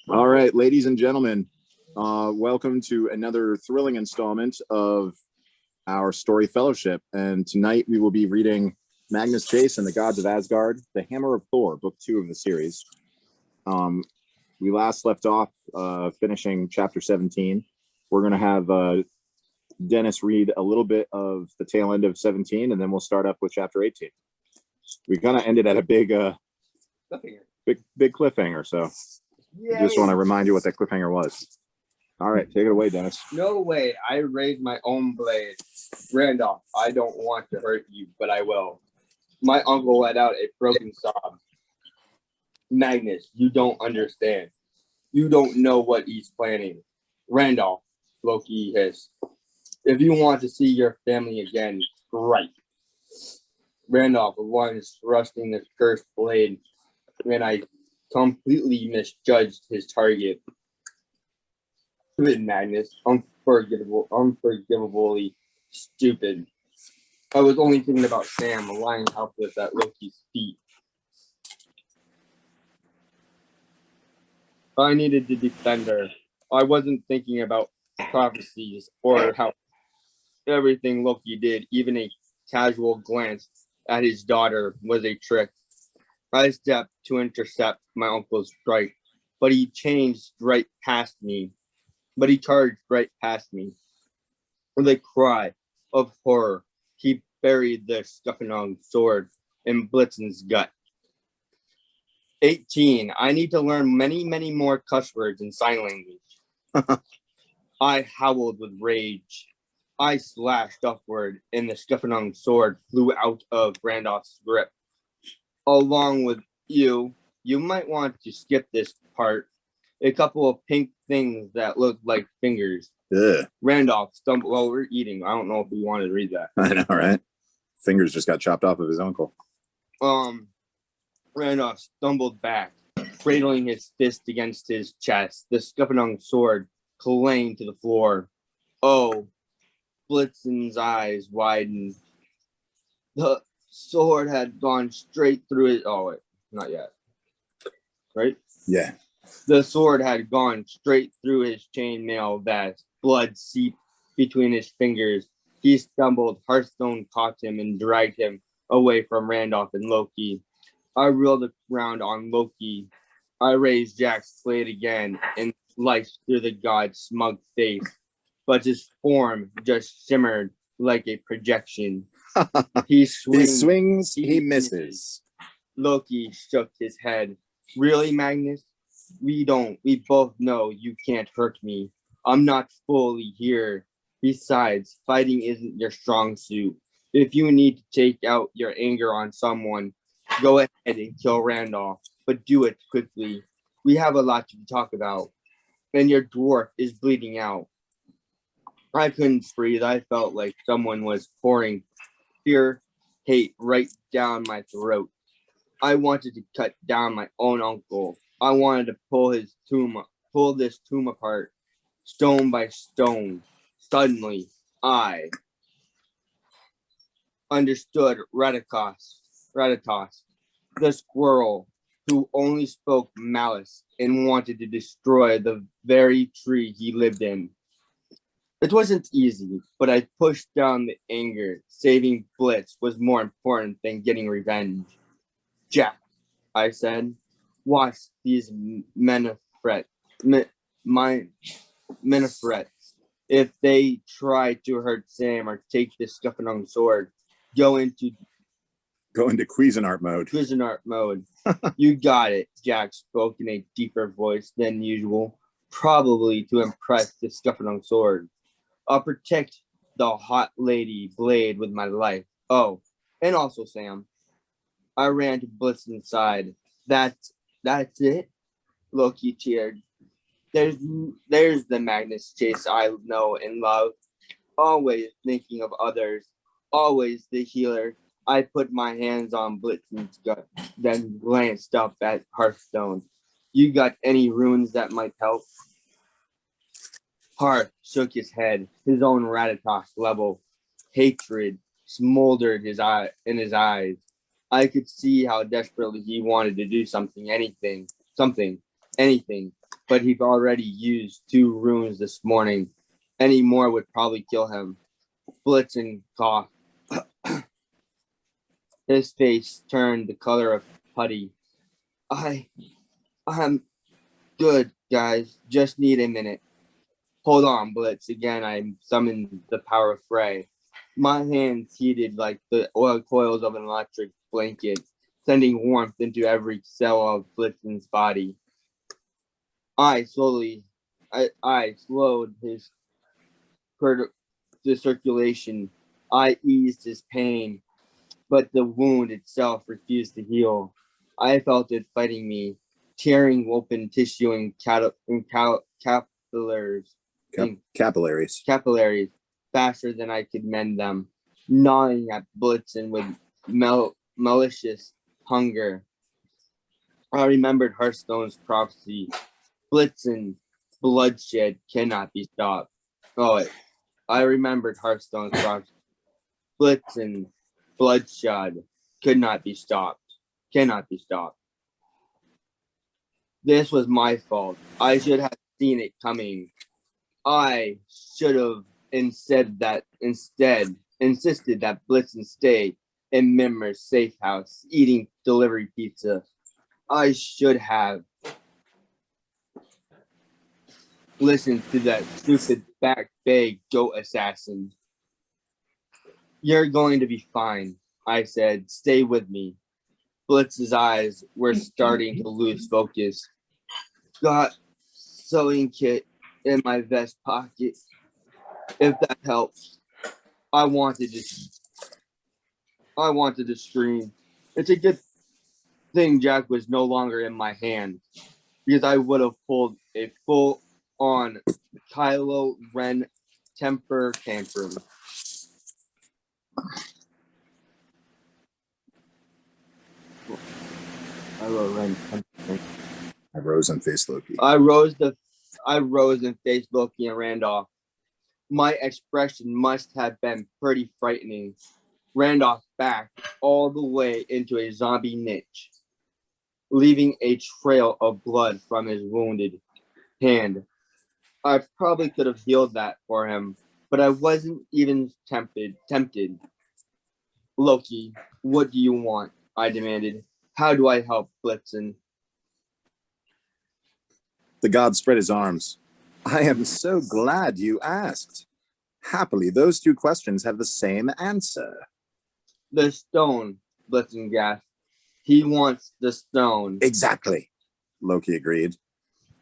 All right, ladies and gentlemen, welcome to another thrilling installment of our story fellowship. And tonight we will be reading Magnus Chase and the Gods of Asgard, The Hammer of Thor, book 2 of the series. We last left off finishing chapter 17. We're going to have Dennis read a little bit of the tail end of 17, and then we'll start up with chapter 18. We kind of ended at a big cliffhanger, so I just want to remind you what that cliffhanger was. All right, take it away, Dennis. No way. I raised my own blade. Randolph, I don't want to hurt you, but I will. My uncle let out a broken sob. Magnus, you don't understand. You don't know what he's planning. Randolph, Loki hissed. If you want to see your family again, right. Randolph was thrusting the cursed blade when I completely misjudged his target. Stupid Magnus, unforgivably stupid. I was only thinking about Sam lying helpless at Loki's feet. I needed to defend her. I wasn't thinking about prophecies or how everything Loki did, even a casual glance at his daughter, was a trick. I stepped to intercept my uncle's strike, but he charged right past me. With a cry of horror, he buried the Skufnung sword in Blitzen's gut. 18. I need to learn many, many more cuss words in sign language. I howled with rage. I slashed upward, and the Skufnung sword flew out of Randolph's grip. Along with you might want to skip this part. A couple of pink things that looked like fingers. Ugh. Randolph stumbled. Well, we're eating. I don't know if we wanted to read that. I know, right? Fingers just got chopped off of his uncle. Randolph stumbled back, cradling his fist against his chest. The Skufnung sword clanged to the floor. Oh, Blitzen's eyes widened. The sword had gone straight through his... Oh, wait. Not yet. Right? Yeah. The sword had gone straight through his chainmail vest. Blood seeped between his fingers. He stumbled. Hearthstone caught him and dragged him away from Randolph and Loki. I reeled around on Loki. I raised Jack's blade again and sliced through the god's smug face, but his form just shimmered like a projection. He swings, he misses. Loki shook his head. Really, Magnus? We both know you can't hurt me. I'm not fully here. Besides, fighting isn't your strong suit. If you need to take out your anger on someone, go ahead and kill Randolph, but do it quickly. We have a lot to talk about, and your dwarf is bleeding out. I couldn't breathe. I felt like someone was pouring pure hate right down my throat. I wanted to cut down my own uncle. I wanted to pull this tomb apart, stone by stone. Suddenly, I understood Radatos, the squirrel who only spoke malice and wanted to destroy the very tree he lived in. It wasn't easy, but I pushed down the anger. Saving Blitz was more important than getting revenge. Jack, I said, watch these Menefrets. If they try to hurt Sam or take the Skufnung sword, go into Cuisinart mode. You got it, Jack spoke in a deeper voice than usual, probably to impress the Skufnung sword. I'll protect the hot lady blade with my life. Oh, and also Sam. I ran to Blitzen's side. That's it? Loki cheered. There's the Magnus Chase I know and love. Always thinking of others. Always the healer. I put my hands on Blitzen's gut, then glanced up at Hearthstone. You got any runes that might help? Hearth shook his head. His own Radatos level hatred smoldered in his eyes. I could see how desperately he wanted to do something, anything, something, anything. But he'd already used 2 runes this morning. Any more would probably kill him. Blitzen coughed. His face turned the color of putty. I'm good, guys. Just need a minute. Hold on, Blitz. Again, I summoned the power of Frey. My hands heated like the oil coils of an electric blanket, sending warmth into every cell of Blitzen's body. I slowed the circulation. I eased his pain, but the wound itself refused to heal. I felt it fighting me, tearing open tissue and capillaries faster than I could mend them, gnawing at Blitzen with malicious hunger. I remembered Hearthstone's prophecy. Blitzen, bloodshed cannot be stopped. I remembered Hearthstone's prophecy. Blitzen, bloodshed could not be stopped. Cannot be stopped. This was my fault. I should have seen it coming. I should have instead insisted that Blitzen stay in Mimmer's safe house eating delivery pizza. I should have listened to that stupid back bay goat assassin. You're going to be fine, I said. Stay with me. Blitz's eyes were starting to lose focus. Got sewing kit in my vest pocket, if that helps. I wanted to scream. It's a good thing Jack was no longer in my hand, because I would have pulled a full-on Kylo Ren temper tantrum. I rose and faced Loki. I rose and faced Loki and Randolph. My expression must have been pretty frightening. Randolph backed all the way into a zombie niche, leaving a trail of blood from his wounded hand. I probably could have healed that for him, but I wasn't even tempted. Loki, what do you want? I demanded. How do I help Blitzen? The god spread his arms. I am so glad you asked. Happily, those 2 questions have the same answer. The stone, Blitzen gasped. He wants the stone. Exactly, Loki agreed.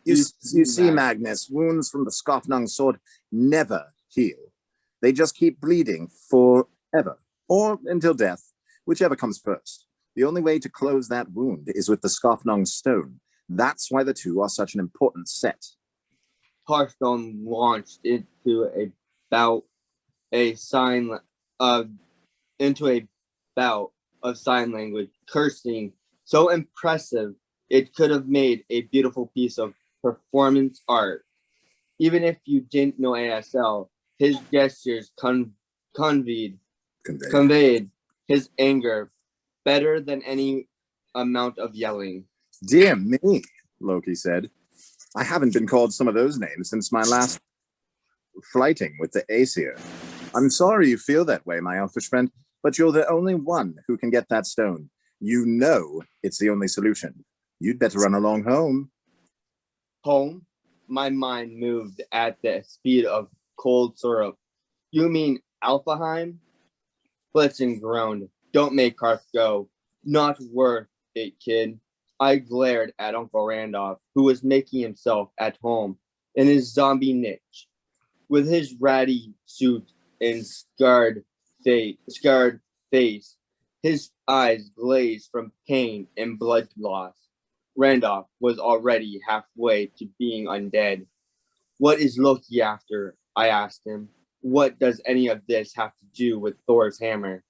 You see, Magnus, wounds from the Skofnung sword never heal. They just keep bleeding forever, or until death, whichever comes first. The only way to close that wound is with the Skofnung stone. That's why the 2 are such an important set. Hearthstone launched into a bout of sign language, cursing so impressive it could have made a beautiful piece of performance art. Even if you didn't know ASL, his gestures conveyed his anger better than any amount of yelling. Dear me, Loki said. I haven't been called some of those names since my last flighting with the Aesir. I'm sorry you feel that way, my elfish friend, but you're the only one who can get that stone. You know it's the only solution. You'd better run along home. Home? My mind moved at the speed of cold syrup. You mean Alfheim? Blitzen groaned. Don't make Karth go. Not worth it, kid. I glared at Uncle Randolph, who was making himself at home in his zombie niche. With his ratty suit and scarred face, his eyes glazed from pain and blood loss. Randolph was already halfway to being undead. What is Loki after? I asked him. What does any of this have to do with Thor's hammer?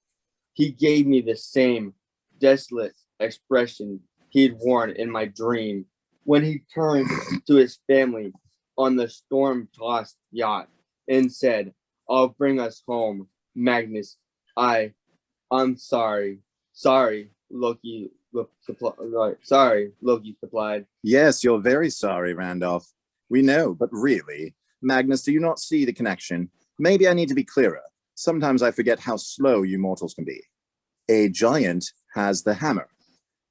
He gave me the same desolate expression he'd worn in my dream when he turned to his family on the storm-tossed yacht and said, I'll bring us home, Magnus. I'm sorry. Sorry, Loki Sorry, Loki supplied. Yes, you're very sorry, Randolph. We know, but really, Magnus, do you not see the connection? Maybe I need to be clearer. Sometimes I forget how slow you mortals can be. A giant has the hammer.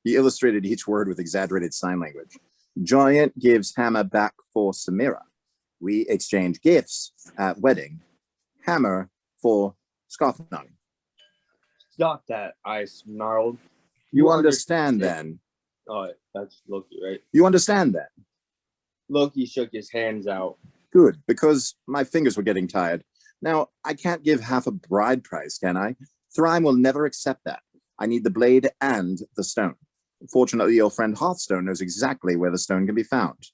He illustrated each word with exaggerated sign language. Giant gives hammer back for Samira. We exchange gifts at wedding. Hammer for Skofnung. Stop that, I snarled. You understand then? Oh, that's Loki, right? You understand then? Loki shook his hands out. Good, because my fingers were getting tired. Now, I can't give half a bride price, can I? Thrime will never accept that. I need the blade and the stone. Fortunately, your friend Hearthstone knows exactly where the stone can be found.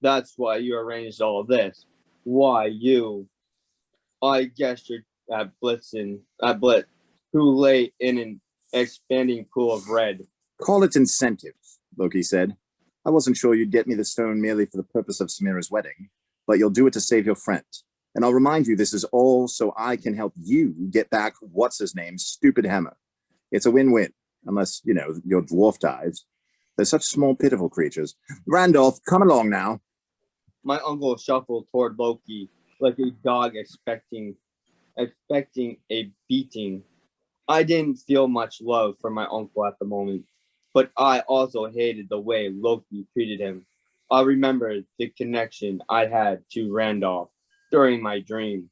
That's why you arranged all this. Why you? I gestured at Blitz, who lay in an expanding pool of red. Call it incentive, Loki said. I wasn't sure you'd get me the stone merely for the purpose of Samira's wedding, but you'll do it to save your friend. And I'll remind you, this is all so I can help you get back what's-his-name's stupid hammer. It's a win-win, unless, your dwarf dies. They're such small, pitiful creatures. Randolph, come along now. My uncle shuffled toward Loki like a dog expecting a beating. I didn't feel much love for my uncle at the moment, but I also hated the way Loki treated him. I remembered the connection I had to Randolph during my dreams.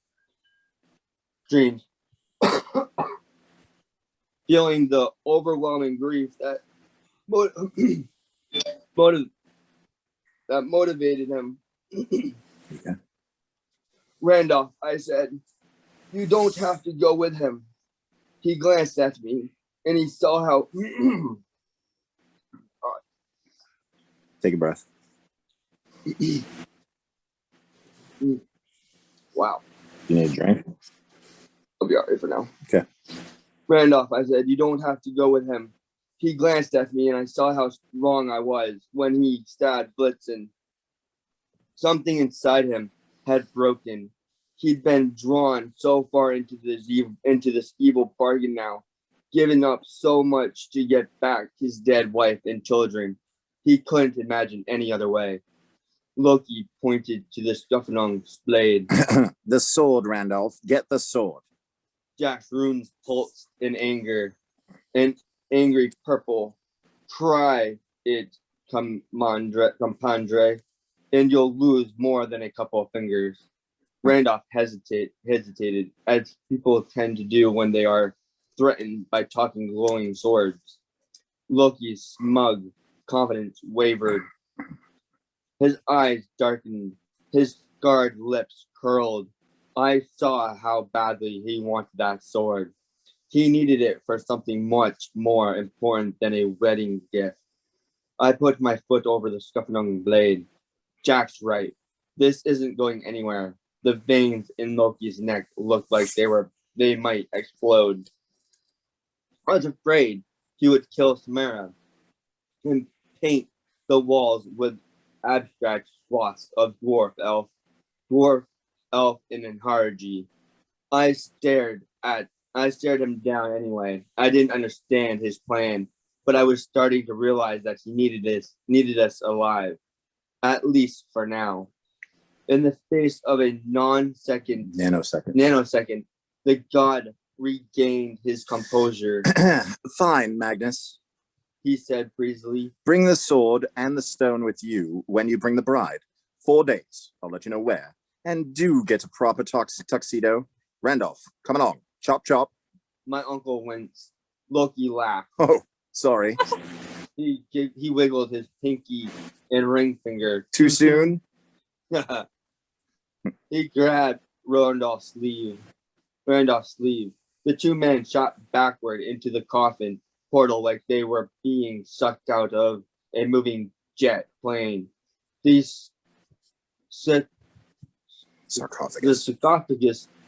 Feeling the overwhelming grief that motivated him. Okay. Randolph, I said, you don't have to go with him. He glanced at me and he saw how. Take a breath. Wow. You need a drink? I'll be all right for now. Okay. Randolph, I said, you don't have to go with him. He glanced at me and I saw how wrong I was when he stabbed Blitzen. Something inside him had broken. He'd been drawn so far into this evil bargain now, given up so much to get back his dead wife and children. He couldn't imagine any other way. Loki pointed to the Skofnung's blade. The sword, Randolph. Get the sword. Jack's runes pulsed in anger, an angry purple. Try it, compadre, and you'll lose more than a couple of fingers. Randolph hesitated, as people tend to do when they are threatened by talking glowing swords. Loki's smug confidence wavered. His eyes darkened. His scarred lips curled. I saw how badly he wanted that sword. He needed it for something much more important than a wedding gift. I put my foot over the Skofnung blade. Jack's right. This isn't going anywhere. The veins in Loki's neck looked like they might explode. I was afraid he would kill Samara and paint the walls with abstract swaths of dwarf elf in Enharji. I stared him down anyway. I didn't understand his plan, but I was starting to realize that he needed us alive, at least for now. In the space of a nanosecond, the god regained his composure. Fine, Magnus, he said breezily. Bring the sword and the stone with you when you bring the bride. 4 days. I'll let you know where. And do get a proper tuxedo. Randolph, come along. Chop, chop. My uncle winced. Loki laughed. Oh, sorry. He wiggled his pinky and ring finger. Too soon? He grabbed Randolph's sleeve. The two men shot backward into the coffin portal like they were being sucked out of a moving jet plane. The sarcophagus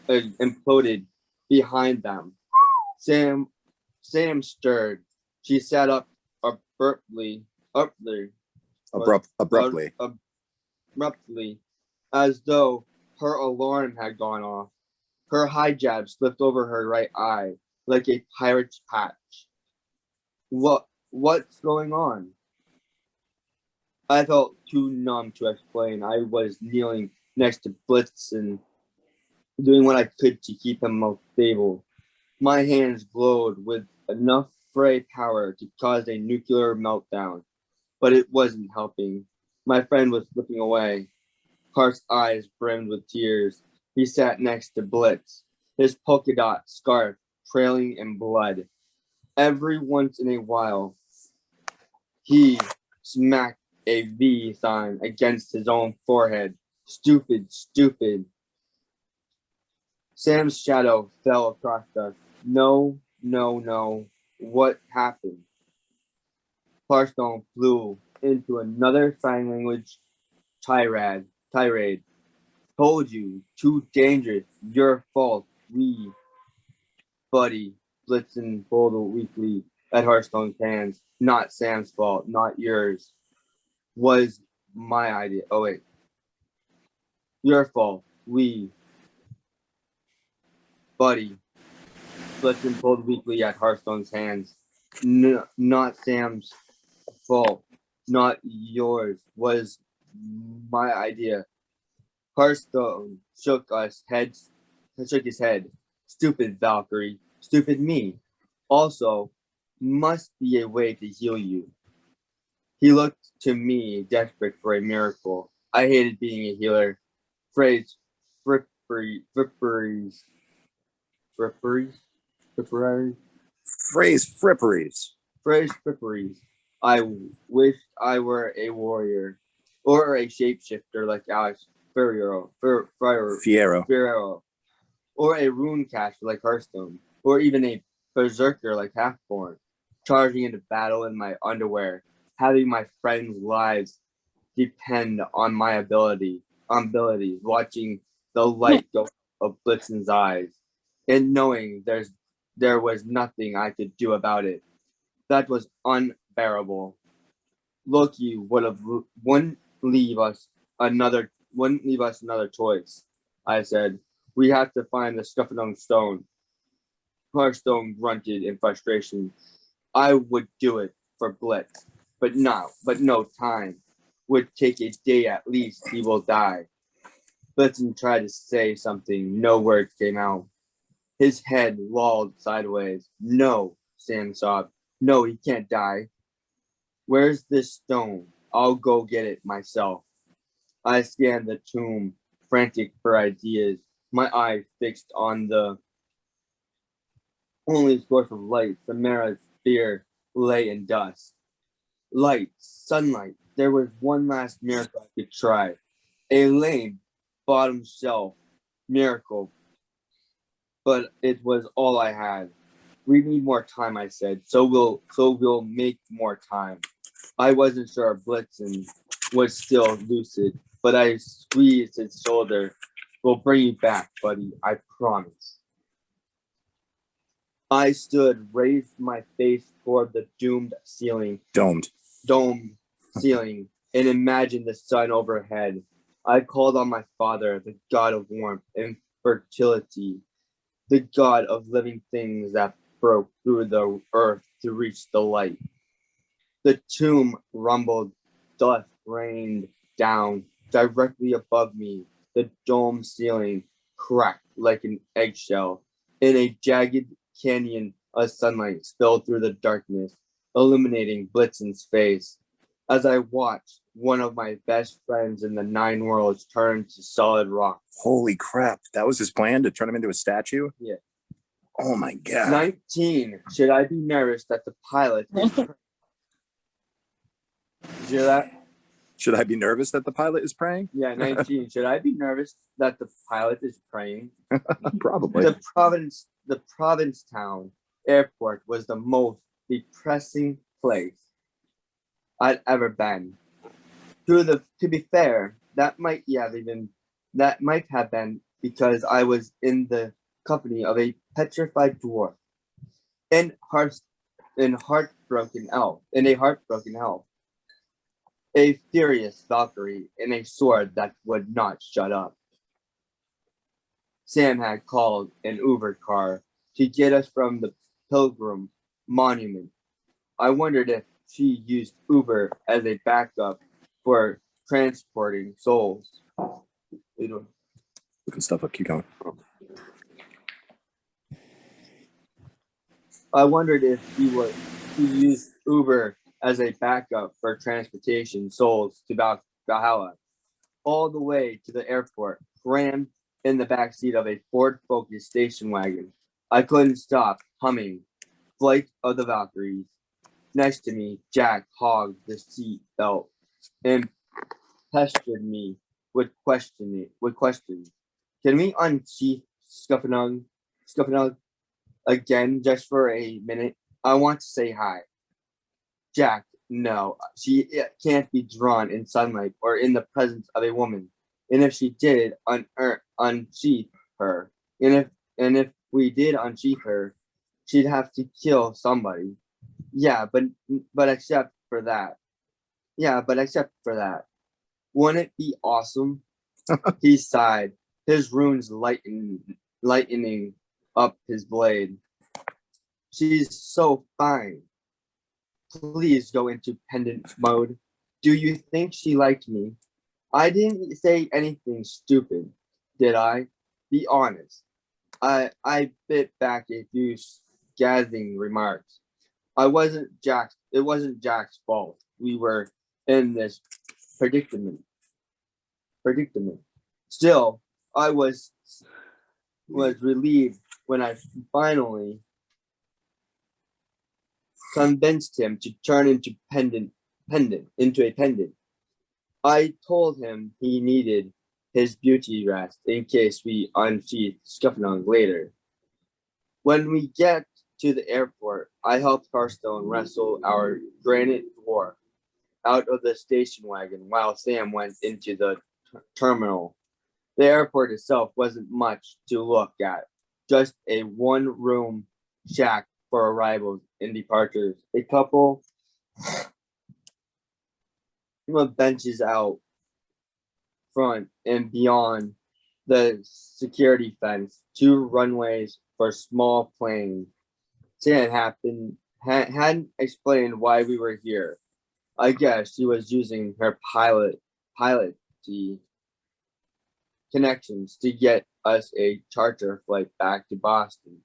imploded behind them. Sam stirred. She sat up abruptly, as though her alarm had gone off. Her hijab slipped over her right eye like a pirate's patch. What What's going on? I felt too numb to explain. I was kneeling next to Blitzen, doing what I could to keep him stable. My hands glowed with enough fray power to cause a nuclear meltdown, but it wasn't helping. My friend was slipping away. Hart's eyes brimmed with tears. He sat next to Blitz, his polka dot scarf trailing in blood. Every once in a while, he smacked a V sign against his own forehead. Stupid, stupid. Sam's shadow fell across us. No, no, no. What happened? Hearthstone flew into another sign language tirade. Told you, too dangerous. Your fault. We, buddy, Blitzen pulled weakly at Hearthstone's hands. Not Sam's fault, not yours. Was my idea. Oh wait. Your fault. We, buddy, Blitzen pulled weakly at Hearthstone's hands. Not Sam's fault, not yours. Was my idea. Hearthstone shook his head. Stupid Valkyrie, stupid me. Also, must be a way to heal you. He looked to me, desperate for a miracle. I hated being a healer. Phrase, fripperies. Phrase fripperies. I wished I were a warrior or a shapeshifter like Alex Ferriero, or a rune caster like Hearthstone, or even a berserker like Halfborn, charging into battle in my underwear, having my friends' lives depend on my abilities, watching the light go of Blitzen's eyes, and knowing there was nothing I could do about it. That was unbearable. Loki wouldn't leave us another choice. I said, we have to find the Scuffedome stone. Hearthstone grunted in frustration. I would do it for Blitz, but no time. Would take a day at least, he will die. Blitzen tried to say something, no words came out. His head lolled sideways. No, Sam sobbed. No, he can't die. Where's this stone? I'll go get it myself. I scanned the tomb, frantic for ideas, my eyes fixed on the only source of light. Samara's spear lay in dust. Light, sunlight. There was one last miracle I could try. A lame bottom shelf miracle, but it was all I had. We need more time, I said. So we'll make more time. I wasn't sure Blitzen was still lucid, but I squeezed his shoulder. We'll bring you back, buddy. I promise. I stood, raised my face toward the domed ceiling, and imagined the sun overhead. I called on my father, the god of warmth and fertility, the god of living things that broke through the earth to reach the light. The tomb rumbled, dust rained down directly above me. The dome ceiling cracked like an eggshell. In a jagged canyon of sunlight spilled through the darkness, illuminating Blitzen's face. As I watched, one of my best friends in the 9 worlds turn to solid rock. Holy crap. That was his plan, to turn him into a statue? Yeah. Oh my God. 19. Should I be nervous that the pilot is... Did you hear that? Should I be nervous that the pilot is praying? Yeah, 19. Should I be nervous that the pilot is praying? Probably. The Provincetown airport was the most depressing place I'd ever been. To be fair, that might have been because I was in the company of a petrified dwarf and a heartbroken elf. A furious Valkyrie in a sword that would not shut up. Sam had called an Uber car to get us from the Pilgrim Monument. I wondered if she used Uber as a backup for transporting souls. Looking stuff up. Keep going. I wondered if he used Uber as a backup for transportation souls to Valhalla, all the way to the airport, crammed in the backseat of a Ford Focus station wagon. I couldn't stop humming Flight of the Valkyries. Next to me, Jack hogged the seat belt and pestered me with questions. Can we unsheath Scuffenug again just for a minute? I want to say hi. Jack, no, she can't be drawn in sunlight or in the presence of a woman. And if she did unsheath her, and if we did unsheath her, she'd have to kill somebody. Yeah, but except for that. Yeah, but except for that. Wouldn't it be awesome? He sighed, his runes lightening up his blade. She's so fine. Please go into pendant mode. Do you think she liked me? I didn't say anything stupid, did I? Be honest. I bit back a few scathing remarks. It wasn't Jack's fault. We were in this predicament. Still, I was relieved when I finally convinced him to turn into a pendant. I told him he needed his beauty rest in case we unsheathed Scuffenung later. When we get to the airport, I helped Hearthstone wrestle our granite dwarf out of the station wagon while Sam went into the terminal. The airport itself wasn't much to look at, just a one-room shack for arrivals and departures. A couple of benches out front and beyond the security fence, two runways for small planes. Sam hadn't explained why we were here. I guess she was using her pilot connections to get us a charter flight back to Boston.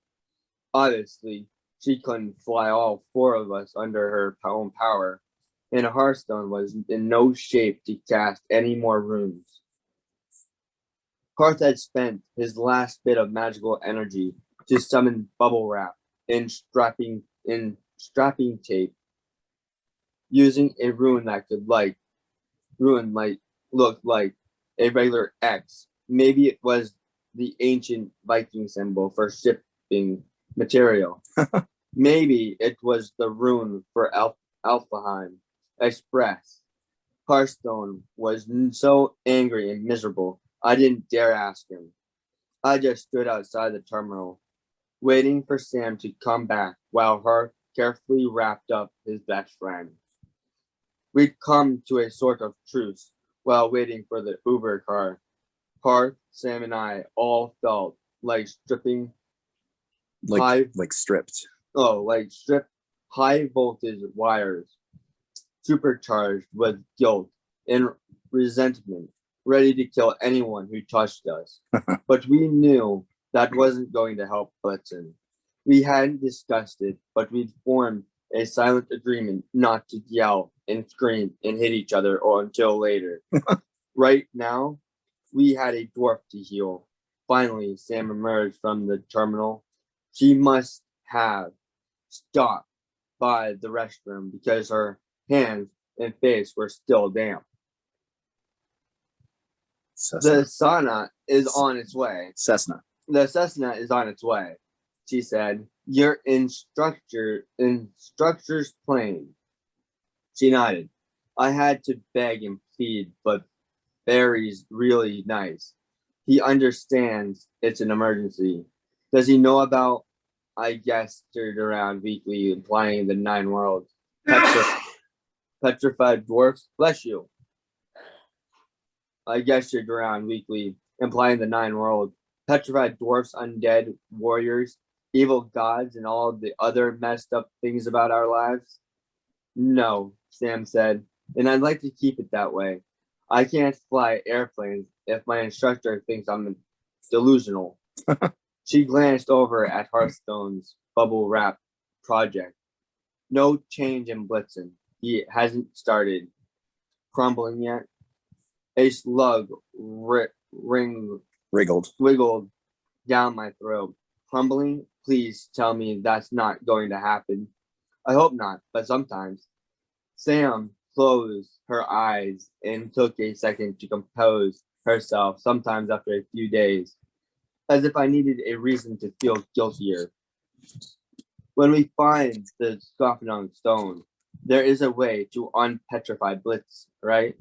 Obviously, she couldn't fly all four of us under her own power, and Hearthstone was in no shape to cast any more runes. Karth had spent his last bit of magical energy to summon bubble wrap and strapping tape, using a rune that could look like a regular X. Maybe it was the ancient Viking symbol for shipping material. Maybe it was the rune for Alfheim Express. Hearthstone was so angry and miserable, I didn't dare ask him. I just stood outside the terminal, waiting for Sam to come back while Hearth carefully wrapped up his best friend. We'd come to a sort of truce while waiting for the Uber car. Hearth, Sam, and I all felt like stripped high voltage wires, supercharged with guilt and resentment, ready to kill anyone who touched us. But we knew that wasn't going to help Blitzen. We hadn't discussed it, but we'd formed a silent agreement not to yell and scream and hit each other until later. Right now, we had a dwarf to heal. Finally, Sam emerged from the terminal. She must have stopped by the restroom because her hands and face were still damp. The sauna is on its way. The Cessna is on its way, she said. You're in structure's plane. She nodded. I had to beg and plead, but Barry's really nice. He understands it's an emergency. Does he know about? I gestured around weakly, implying the 9 worlds. Petrified dwarfs, bless you. I gestured around weakly, implying the 9 worlds. Petrified dwarfs, undead warriors, evil gods, and all the other messed up things about our lives. No, Sam said, and I'd like to keep it that way. I can't fly airplanes if my instructor thinks I'm delusional. She glanced over at Hearthstone's bubble wrap project. No change in Blitzen. He hasn't started crumbling yet. A slug Wriggled. wiggled down my throat. Crumbling? Please tell me that's not going to happen. I hope not, but sometimes. Sam closed her eyes and took a second to compose herself, sometimes after a few days, as if I needed a reason to feel guiltier. When we find the Scoffenung stone, there is a way to unpetrify Blitz, right?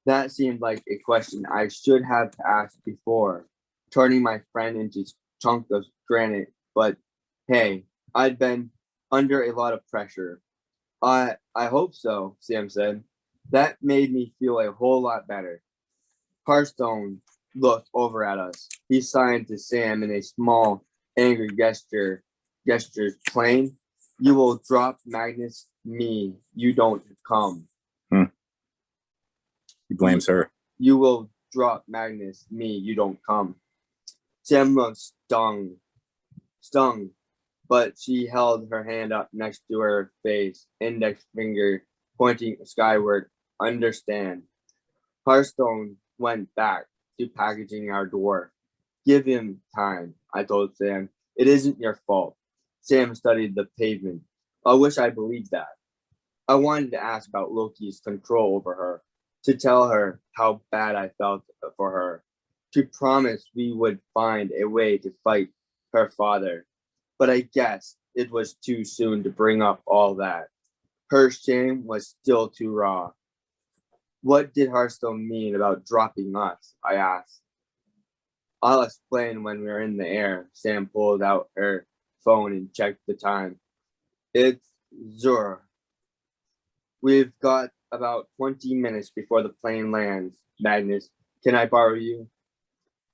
That seemed like a question I should have asked before, turning my friend into a chunk of granite. But hey, I'd been under a lot of pressure. I hope so, Sam said. That made me feel a whole lot better. Hearthstone looked over at us. He signed to Sam in a small, angry gestures plain. You will drop Magnus, me. You don't come. He blames her. You will drop Magnus, me. You don't come. Sam looked stung, but she held her hand up next to her face, index finger pointing skyward. Understand. Hearthstone went back to packaging our dwarf. Give him time, I told Sam. It isn't your fault. Sam studied the pavement. I wish I believed that. I wanted to ask about Loki's control over her, to tell her how bad I felt for her, to promise we would find a way to fight her father. But I guess it was too soon to bring up all that. Her shame was still too raw. What did Hearthstone mean about dropping us? I asked. I'll explain when we're in the air. Sam pulled out her phone and checked the time. It's Zur. We've got about 20 minutes before the plane lands. Magnus, can I borrow you?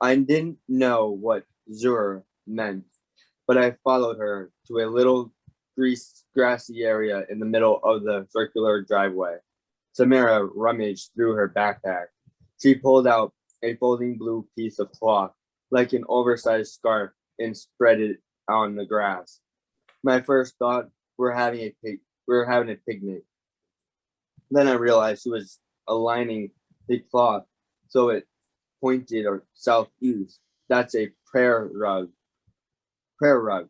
I didn't know what Zur meant, but I followed her to a little grassy area in the middle of the circular driveway. Samara rummaged through her backpack. She pulled out a folding blue piece of cloth, like an oversized scarf, and spread it on the grass. My first thought, we're having a picnic. Then I realized she was aligning the cloth so it pointed or southeast. That's a prayer rug. Prayer rug.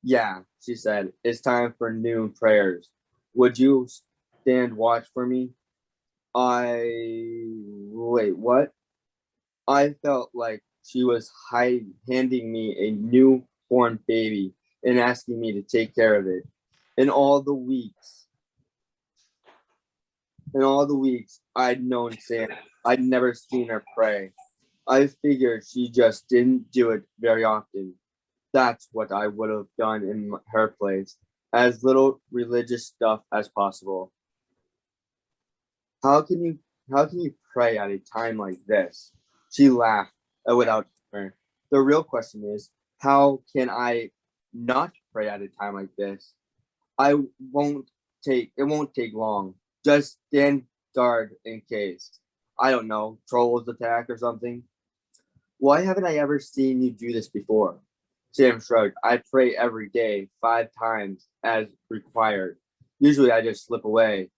Yeah, she said. It's time for noon prayers. Would you stand watch for me? Wait, what? I felt like she was handing me a newborn baby and asking me to take care of it. In all the weeks, I'd known Sam, I'd never seen her pray. I figured she just didn't do it very often. That's what I would have done in her place. As little religious stuff as possible. How can you pray at a time like this? She laughed without humor. The real question is, how can I not pray at a time like this? I won't it won't take long. Just stand guard in case. I don't know, trolls attack or something. Why haven't I ever seen you do this before? Sam shrugged. I pray every day, 5 times as required. Usually I just slip away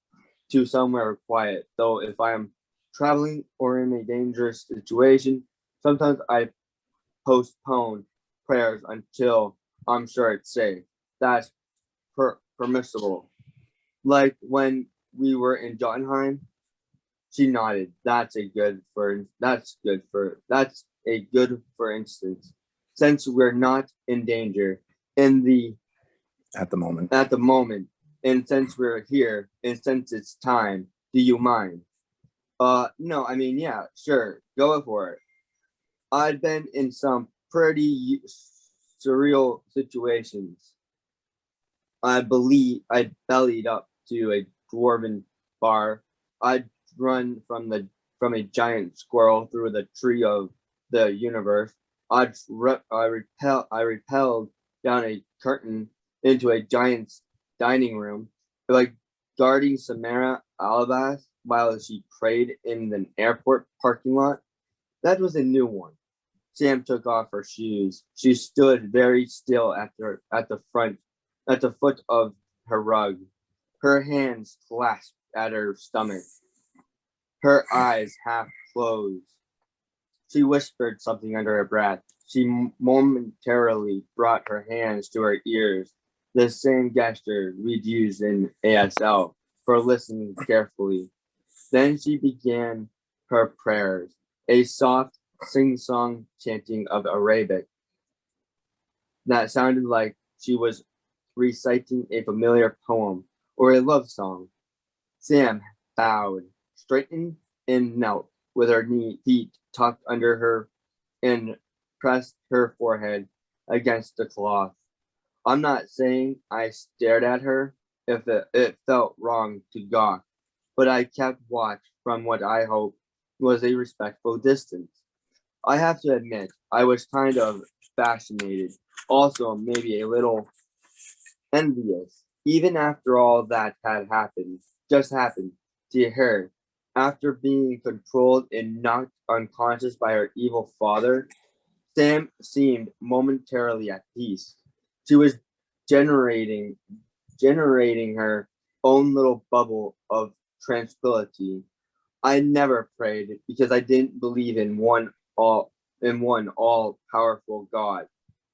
to somewhere quiet, though if I am traveling or in a dangerous situation, sometimes I postpone prayers until I'm sure it's safe. That's permissible. Like when we were in Jotunheim, she nodded. That's a good for instance. Since we're not in danger At the moment. and since we're here, and since it's time, do you mind? No, I mean, yeah, sure, go for it. I'd been in some pretty surreal situations. I believe I'd bellied up to a dwarven bar. I'd run from a giant squirrel through the tree of the universe. I repelled down a curtain into a giant's dining room, like guarding Samara Alabas while she prayed in the airport parking lot. That was a new one. Sam took off her shoes. She stood very still at the foot of her rug, her hands clasped at her stomach, her eyes half closed. She whispered something under her breath. She momentarily brought her hands to her ears, the same gesture we'd use in ASL for listening carefully. Then she began her prayers, a soft sing-song chanting of Arabic that sounded like she was reciting a familiar poem or a love song. Sam bowed, straightened, and knelt with her feet tucked under her and pressed her forehead against the cloth. I'm not saying I stared at her if it felt wrong to gawk, but I kept watch from what I hoped was a respectful distance. I have to admit, I was kind of fascinated, also maybe a little envious, even after all that had just happened to her. After being controlled and knocked unconscious by her evil father, Sam seemed momentarily at peace. She was generating her own little bubble of tranquility. I never prayed because I didn't believe in one all powerful God,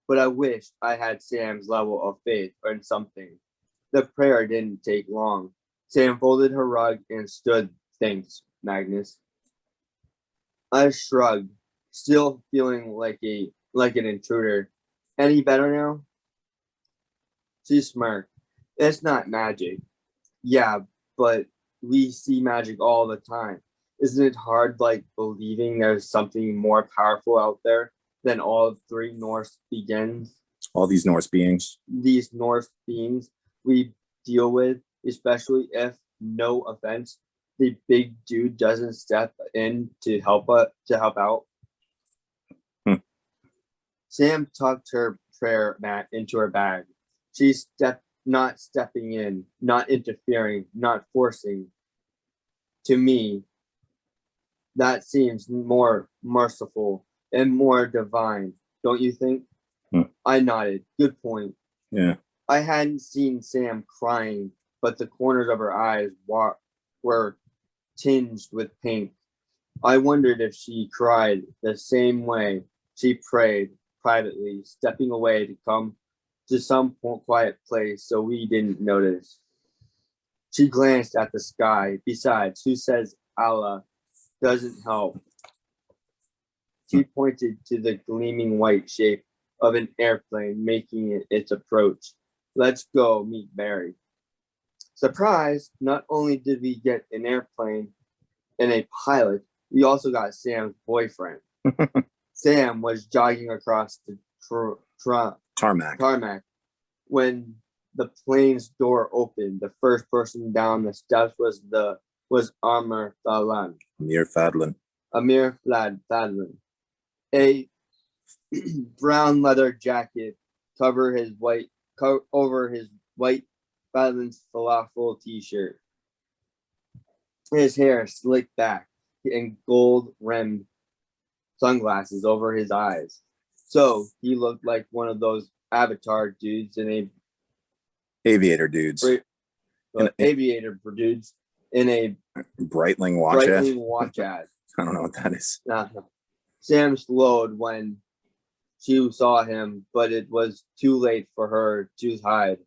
but I wished I had Sam's level of faith in something. The prayer didn't take long. Sam folded her rug and stood. Thanks, Magnus. I shrugged, still feeling like an intruder. Any better now? She smirked. It's not magic. Yeah, but we see magic all the time. Isn't it hard, like believing there's something more powerful out there than all three Norse begins? All these Norse beings. These Norse beings we deal with, especially if, no offense, the big dude doesn't step in to help out. Hmm. Sam tucked her prayer mat into her bag. She not stepping in, not interfering, not forcing. To me, that seems more merciful and more divine, don't you think? I nodded. Good point. Yeah. I hadn't seen Sam crying, but the corners of her eyes were tinged with pink. I wondered if she cried the same way she prayed privately, stepping away to come to some quiet place so we didn't notice. She glanced at the sky. Besides, who says Allah doesn't help? She pointed to the gleaming white shape of an airplane making its approach. Let's go meet Barry. Surprise! Not only did we get an airplane and a pilot, we also got Sam's boyfriend. Sam was jogging across the tarmac when the plane's door opened. The first person down the steps was Amir Fadlan. Amir Fadlan. A brown leather jacket over his white Fadlan's falafel t-shirt. His hair slicked back and gold-rimmed sunglasses over his eyes. So he looked like one of those avatar dudes in a aviator dudes in a Breitling watch ad. I don't know what that is. Sam slowed when she saw him, but it was too late for her to hide.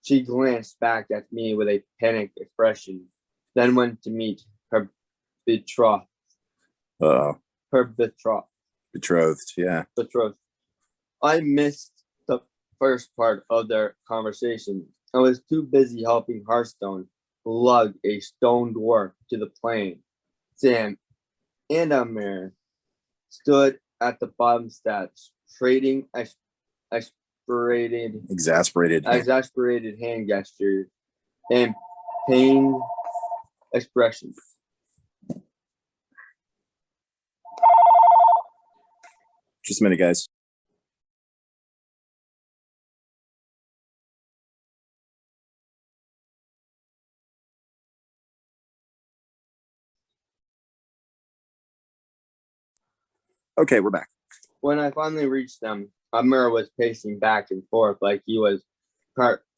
She glanced back at me with a panicked expression, then went to meet her betrothed. Her betrothed, yeah. Betrothed. I missed the first part of their conversation. I was too busy helping Hearthstone lug a stone dwarf to the plane. Sam and Amir stood at the bottom steps, trading exasperated hand gestures and pained expressions. Just a minute, guys. Okay, we're back. When I finally reached them, Amir was pacing back and forth like he was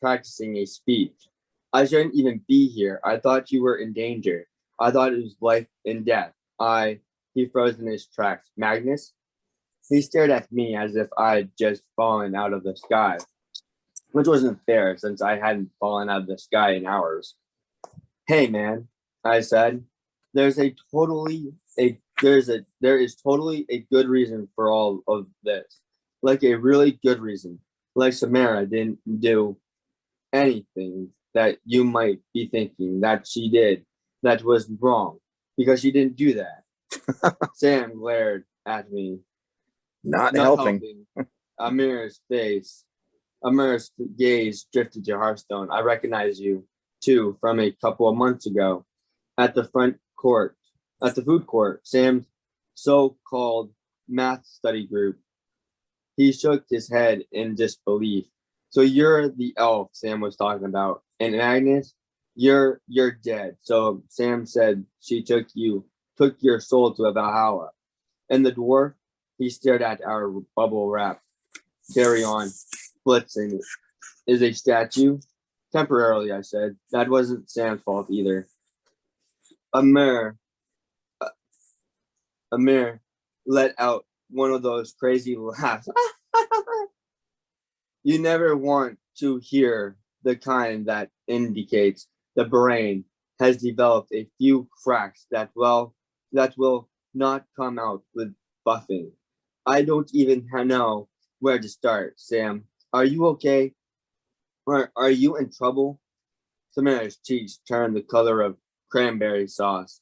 practicing a speech. I shouldn't even be here. I thought you were in danger. I thought it was life and death. He froze in his tracks. Magnus? He stared at me as if I had just fallen out of the sky, which wasn't fair since I hadn't fallen out of the sky in hours. Hey man, I said, there is totally a good reason for all of this. Like a really good reason. Like Samara didn't do anything that you might be thinking that she did that was wrong because she didn't do that. Sam glared at me, Not not helping. helping. Amir's gaze drifted to Hearthstone. I recognize you too from a couple of months ago at the food court, Sam's so-called math study group. He shook his head in disbelief. So you're the elf Sam was talking about, and Agnes, you're dead. So Sam said she took your soul to a Valhalla. And the dwarf, he stared at our bubble wrap. Carry on. Blitzen is a statue. Temporarily, I said. That wasn't Sam's fault either. Amir let out one of those crazy laughs. You never want to hear the kind that indicates the brain has developed a few cracks that will not come out with buffing. I don't even know where to start, Sam. Are you okay? Or are you in trouble? Samara's cheeks turned the color of cranberry sauce.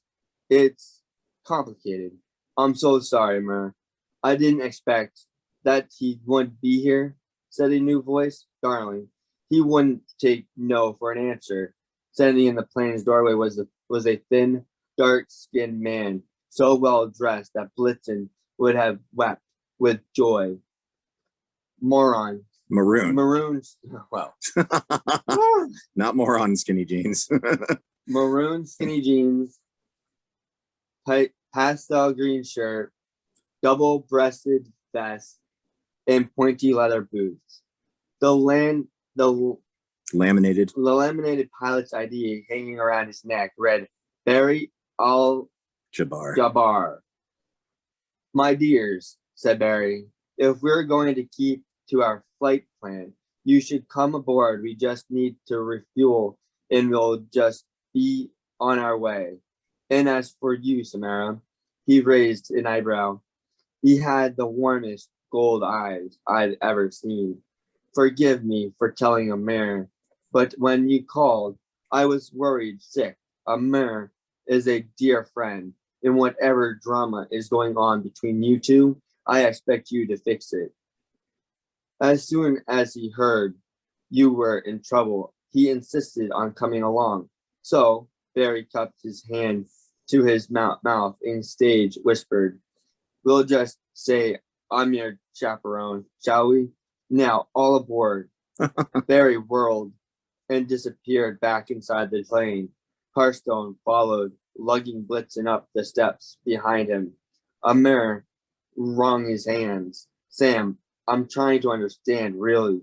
It's complicated. I'm so sorry, Mer. I didn't expect that he wouldn't be here, said a new voice. Darling, he wouldn't take no for an answer. Standing in the plane's doorway was a thin, dark-skinned man, so well dressed that Blitzen would have wept with joy. Maroon, well, Not moron skinny jeans. maroon skinny jeans, pastel green shirt, double-breasted vest, and pointy leather boots. The laminated pilot's ID hanging around his neck read Barry Al-Jabbar. My dears, said Barry, if we're going to keep to our flight plan, you should come aboard. We just need to refuel and we'll just be on our way. And as for you, Samara, he raised an eyebrow. He had the warmest gold eyes I'd ever seen. Forgive me for telling Amir, but when you called, I was worried sick. Amir is a dear friend, and whatever drama is going on between you two, I expect you to fix it. As soon as he heard you were in trouble, he insisted on coming along. So Barry cupped his hand to his mouth and stage whispered, we'll just say I'm your chaperone, shall we? Now, all aboard. Barry whirled and disappeared back inside the plane. Hearthstone followed, lugging Blitzen up the steps behind him. Amir wrung his hands. Sam, I'm trying to understand, really.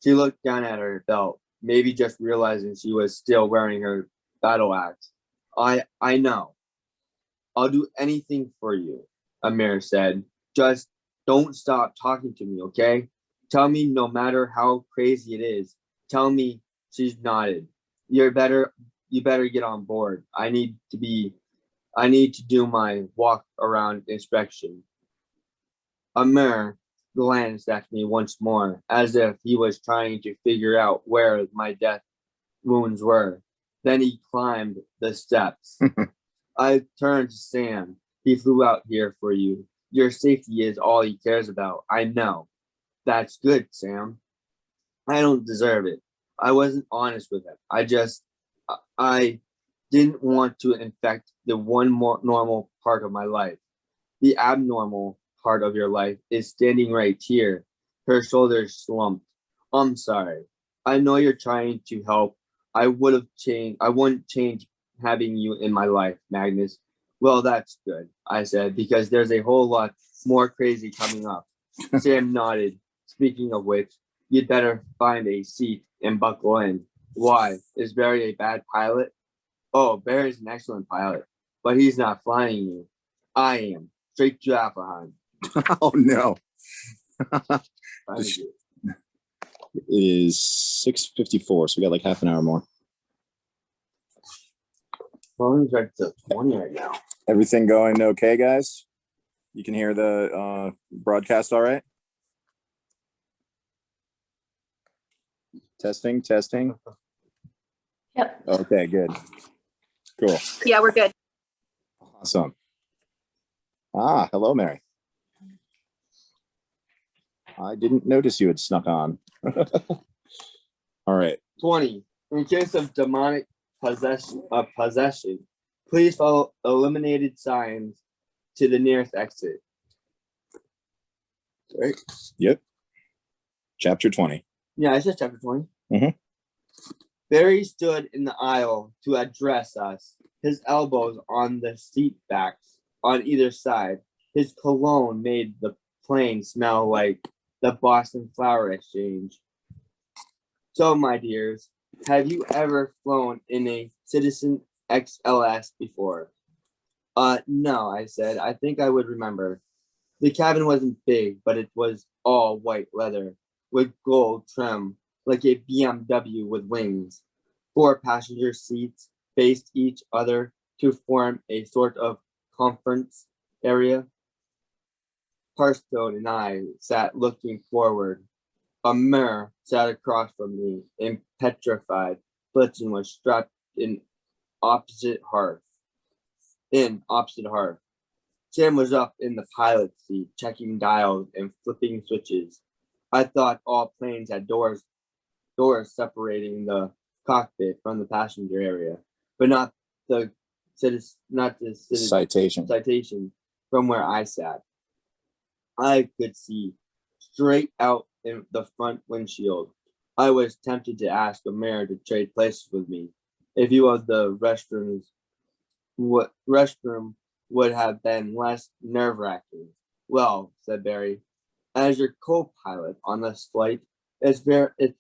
She looked down at her belt, maybe just realizing she was still wearing her battle axe. I know. I'll do anything for you, Amir said. Just don't stop talking to me, okay? Tell me no matter how crazy it is. Tell me. She's nodded. You better get on board. I need to do my walk around inspection. Amir glanced at me once more, as if he was trying to figure out where my death wounds were. Then he climbed the steps. I turned to Sam. He flew out here for you. Your safety is all he cares about. I know. That's good, Sam. I don't deserve it. I wasn't honest with him. I didn't want to infect the one more normal part of my life. The abnormal part of your life is standing right here. Her shoulders slumped. I'm sorry. I know you're trying to help. I wouldn't change having you in my life, Magnus. Well, that's good, I said, because there's a whole lot more crazy coming up. Sam nodded. Speaking of which, you'd better find a seat and buckle in. Why? Is Barry a bad pilot? Oh, Barry's an excellent pilot, but he's not flying you. I am. Straight to Alphaheim. Oh no. Trying to do it. It is 6:54, so we got like half an hour more. Well, it's right to 20 right now. Everything going okay, guys? You can hear the broadcast all right? Testing. Yep. Okay, good. Cool. Yeah, we're good. Awesome. Hello, Mary. I didn't notice you had snuck on. All right. 20. In case of demonic possession, please follow illuminated signs to the nearest exit. Right? Yep. Chapter 20. Yeah, I said chapter 20. Mhm. Barry stood in the aisle to address us, his elbows on the seat backs on either side. His cologne made the plane smell like the Boston Flower Exchange. So, my dears, have you ever flown in a Citizen XLS before? No, I said. I think I would remember. The cabin wasn't big, but it was all white leather with gold trim, like a BMW with wings. 4 passenger seats faced each other to form a sort of conference area. Hearthstone and I sat looking forward. Amir sat across from me and petrified. Blitzen was strapped in opposite hearth. Sam was up in the pilot seat, checking dials and flipping switches. I thought all planes had doors separating the cockpit from the passenger area, but not the citation from where I sat. I could see straight out in the front windshield. I was tempted to ask Amir to trade places with me. A view of the restroom would have been less nerve-wracking. Well, said Barry, as your co-pilot on this flight, it's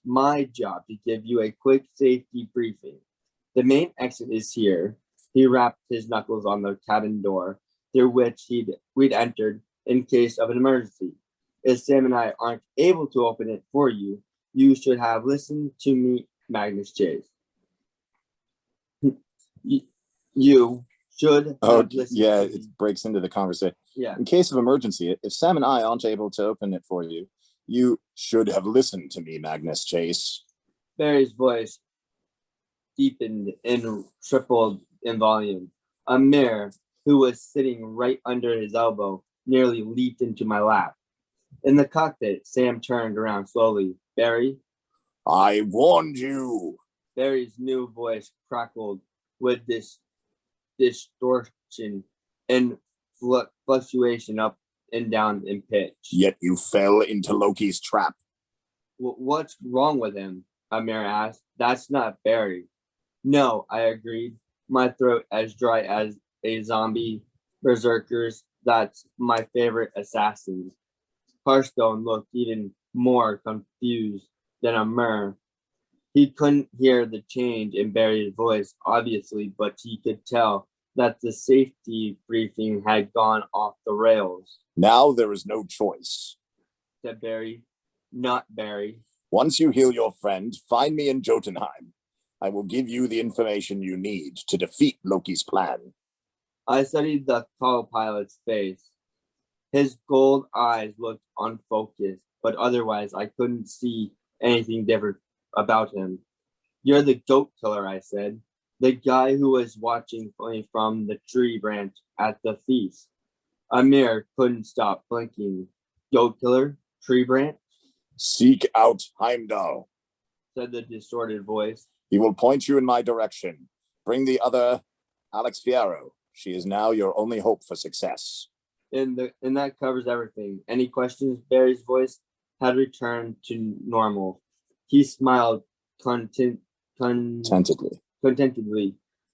my job to give you a quick safety briefing. The main exit is here. He rapped his knuckles on the cabin door, through which we'd entered in case of an emergency. If Sam and I aren't able to open it for you, you should have listened to me, Magnus Chase. You should have listened. Yeah, it breaks into the conversation. Yeah. In case of emergency, if Sam and I aren't able to open it for you, you should have listened to me, Magnus Chase. Barry's voice deepened and tripled in volume. Amir, who was sitting right under his elbow, nearly leaped into my lap. In the cockpit, Sam turned around slowly. Barry? I warned you. Barry's new voice crackled with this distortion and fluctuation up and down in pitch. Yet you fell into Loki's trap. What's wrong with him? Amir asked. That's not Barry. No, I agreed. My throat as dry as a zombie berserker's. That's my favorite assassins. Hearthstone looked even more confused than Amir. He couldn't hear the change in Barry's voice, obviously, but he could tell that the safety briefing had gone off the rails. Now there is no choice, said Barry. Not Barry. Once you heal your friend, find me in Jotunheim. I will give you the information you need to defeat Loki's plan. I studied the co-pilot's face. His gold eyes looked unfocused, but otherwise I couldn't see anything different about him. You're the goat killer, I said. The guy who was watching me from the tree branch at the feast. Amir couldn't stop blinking. Goat killer? Tree branch? Seek out Heimdall, said the distorted voice. He will point you in my direction. Bring the other, Alex Fierro. She is now your only hope for success. And that covers everything. Any questions? Barry's voice had returned to normal. He smiled contentedly.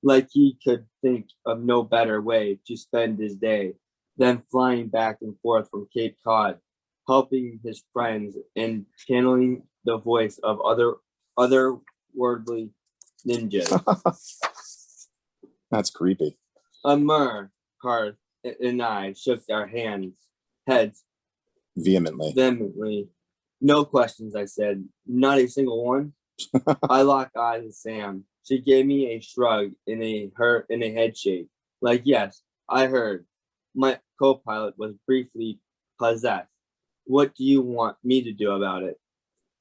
like he could think of no better way to spend his day than flying back and forth from Cape Cod, helping his friends and channeling the voice of otherworldly ninjas. That's creepy. Amr, Karth, and I shook our heads vehemently. No questions, I said. Not a single one. I locked eyes with Sam. She gave me a shrug and a head shake. Like, yes, I heard. My co-pilot was briefly possessed. What do you want me to do about it?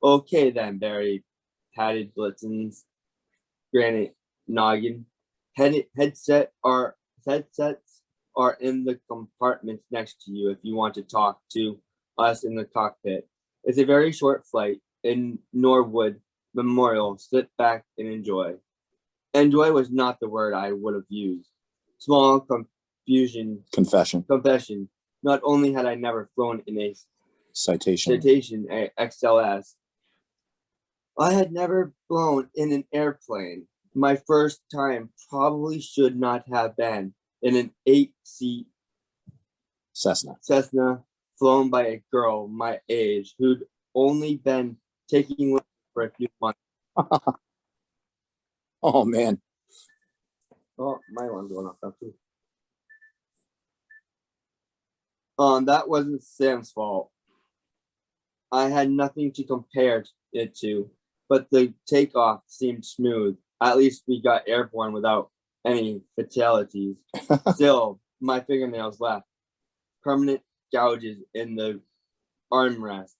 Okay then, Barry patted Blitzen's granite noggin. Headsets are in the compartments next to you if you want to talk to us in the cockpit. It's a very short flight in Norwood Memorial. Sit back and enjoy. Enjoy was not the word I would have used. Small confession. Not only had I never flown in a Citation XLS, I had never flown in an airplane. My first time probably should not have been in an 8-seat Cessna flown by a girl my age who'd only been taking for a few months. Oh man. Oh, my alarm's going off now too. That wasn't Sam's fault. I had nothing to compare it to, but the takeoff seemed smooth. At least we got airborne without any fatalities. Still, my fingernails left permanent gouges in the armrest.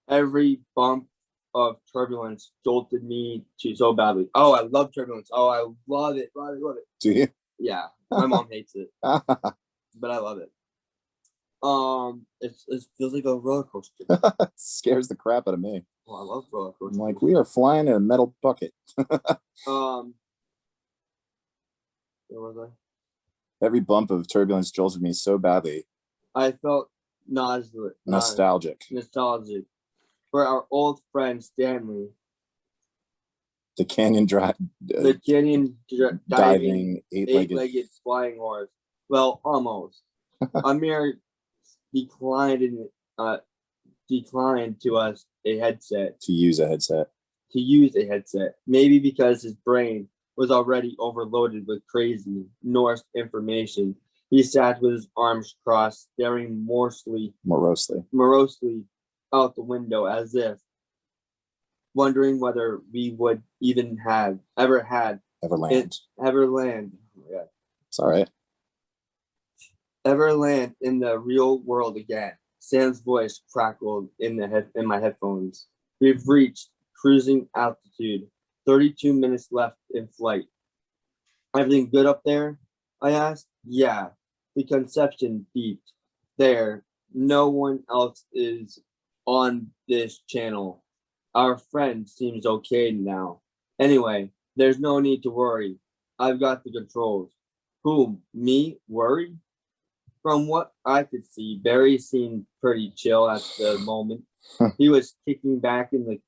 Every bump of turbulence jolted me to so badly. Oh, I love turbulence. Oh, I love it. Love it. Do you? Yeah, my mom hates it, but I love it. It feels like a roller coaster. It scares the crap out of me. Oh, I love roller coasters. I'm like, we are flying in a metal bucket. Where was I? Every bump of turbulence jolted me so badly. I felt nostalgic for our old friend Stanley. The canyon diving eight-legged flying horse. Well, almost. Amir declined to us a headset. To use a headset. Maybe because his brain was already overloaded with crazy Norse information. He sat with his arms crossed, staring morosely out the window, as if wondering whether we would even ever land. Oh Yeah. It's all right. Ever land in the real world again. Sam's voice crackled in my headphones. We've reached cruising altitude. 32 minutes left in flight. Everything good up there? I asked. Yeah. The conception beeped. There. No one else is on this channel. Our friend seems okay now. Anyway, there's no need to worry. I've got the controls. Who, me? Worry? From what I could see, Barry seemed pretty chill at the moment. He was kicking back in the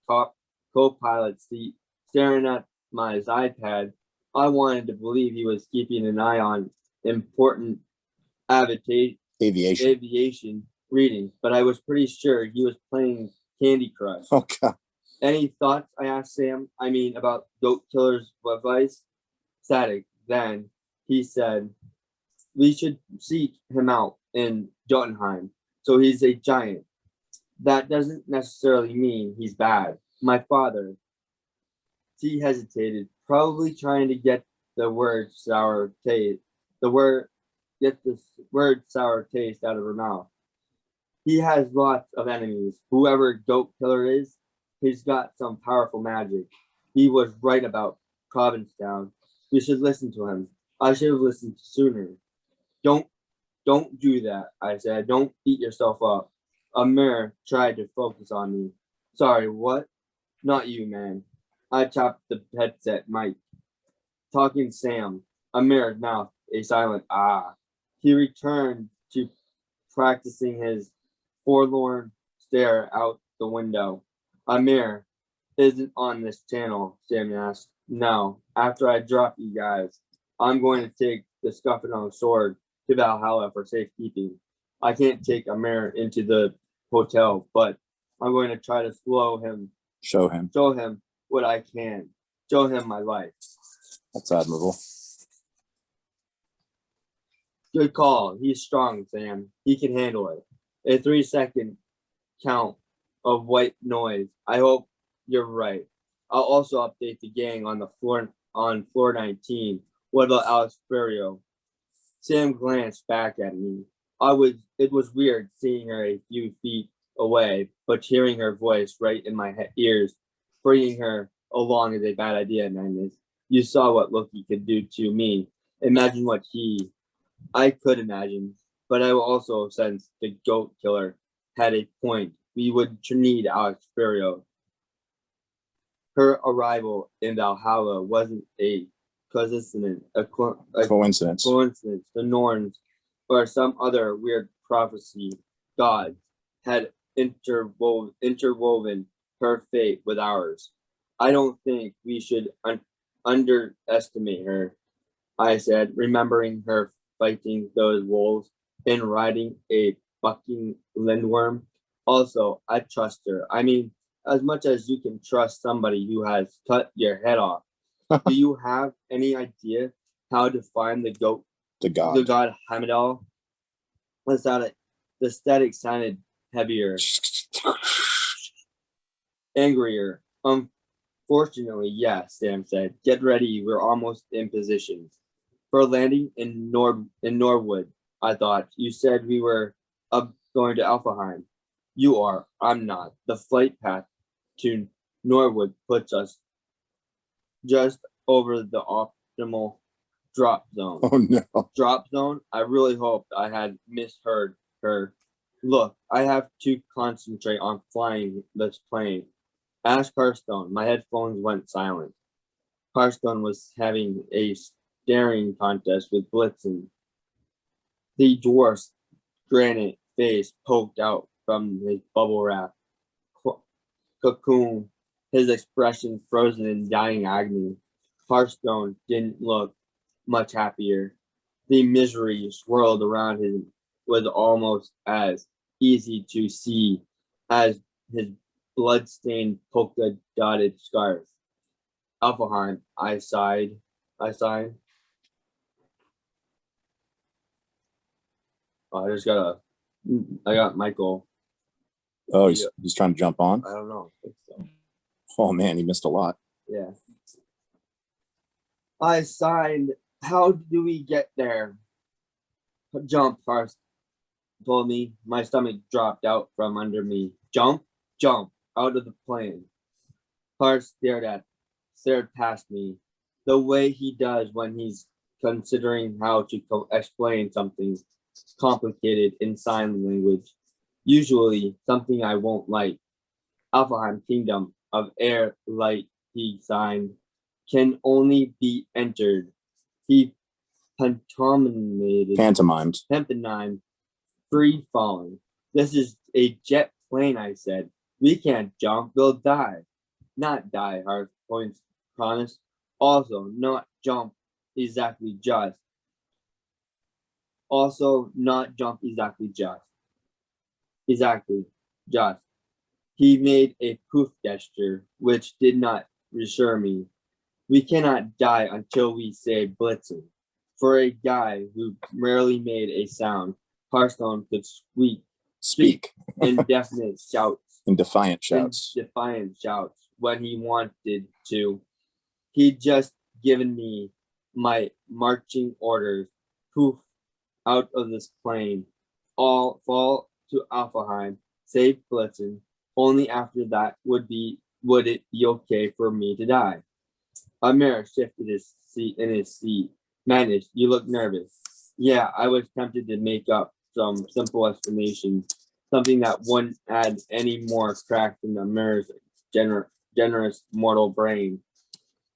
co-pilot seat, staring at my iPad. I wanted to believe he was keeping an eye on important aviation readings, but I was pretty sure he was playing Candy Crush. Oh, God. Any thoughts? I asked Sam. I mean, about Goat Killer's advice? Static. Then he said, we should seek him out in Jotunheim. So he's a giant. That doesn't necessarily mean he's bad. My father, he hesitated, probably trying to get the word sour taste out of her mouth. He has lots of enemies. Whoever Goat Killer is, he's got some powerful magic. He was right about Provincetown. We should listen to him. I should have listened sooner. Don't do that, I said. Don't beat yourself up. Amir tried to focus on me. Sorry, what? Not you, man. I tapped the headset mic. Talking Sam. Amir's mouth a silent ah. He returned to practicing his forlorn stare out the window. Amir isn't on this channel, Sam asked. No, after I drop you guys. I'm going to take the Scuffenong sword to Valhalla for safekeeping. I can't take Amir into the hotel, but I'm going to try to Show him. show him what I can, show him my life. That's admirable. Good call. He's strong, Sam. He can handle it. A 3-second count of white noise. I hope you're right. I'll also update the gang on floor 19. What about Alex Ferrio? Sam glanced back at me. It was weird seeing her a few feet away, but hearing her voice right in my ears, bringing her along is a bad idea, Magnus. You saw what Loki could do to me. Imagine what I could imagine, but I also sensed the goat killer had a point. We would need Alex Ferrio. Her arrival in Valhalla wasn't a coincidence, Coincidence. the Norns or some other weird prophecy gods had interwoven her fate with ours. I don't think we should underestimate her, I said, remembering her fighting those wolves and riding a bucking lindworm. Also, I trust her. I mean, as much as you can trust somebody who has cut your head off. Do you have any idea how to find the god Hamidal? The static sounded heavier, angrier. Unfortunately, yes, Sam said. Get ready, we're almost in position. For landing in Norwood, I thought. You said we were going to Alphaheim. You are. I'm not. The flight path to Norwood puts us just over the optimal drop zone. Oh no. Drop zone? I really hoped I had misheard her. Look, I have to concentrate on flying this plane. Ask Hearthstone. My headphones went silent. Hearthstone was having a staring contest with Blitzen. The dwarf's granite face poked out from his bubble wrap cocoon, his expression frozen in dying agony. Hearthstone didn't look much happier. The misery swirled around him was almost as easy to see as his blood-stained polka-dotted scarf. Alphaheim, I sighed. Oh, I got Michael. Oh, he's trying to jump on. I don't know. So. Oh man, he missed a lot. Yeah. I signed. How do we get there? Jump, Parse told me. My stomach dropped out from under me. Jump, out of the plane. Parse stared past me, the way he does when he's considering how to explain something complicated in sign language. Usually something I won't like. Alphaheim Kingdom of Air Light, he signed, can only be entered. He pantomimed free falling. This is a jet plane, I said. We can't jump, we'll die. Not die, Hearth points promise. Also, not jump exactly just. Exactly just. He made a poof gesture, which did not reassure me. We cannot die until we say Blitzen. For a guy who rarely made a sound, Hearthstone could speak in definite shouts. In defiant shouts. When he wanted to. He'd just given me my marching orders. Poof, out of this plane. All fall to Alphaheim, save Blitzen. Only after that would it be okay for me to die? Amir shifted his seat. Manish, you look nervous. Yeah, I was tempted to make up some simple explanation, something that wouldn't add any more crack in Amir's generous mortal brain.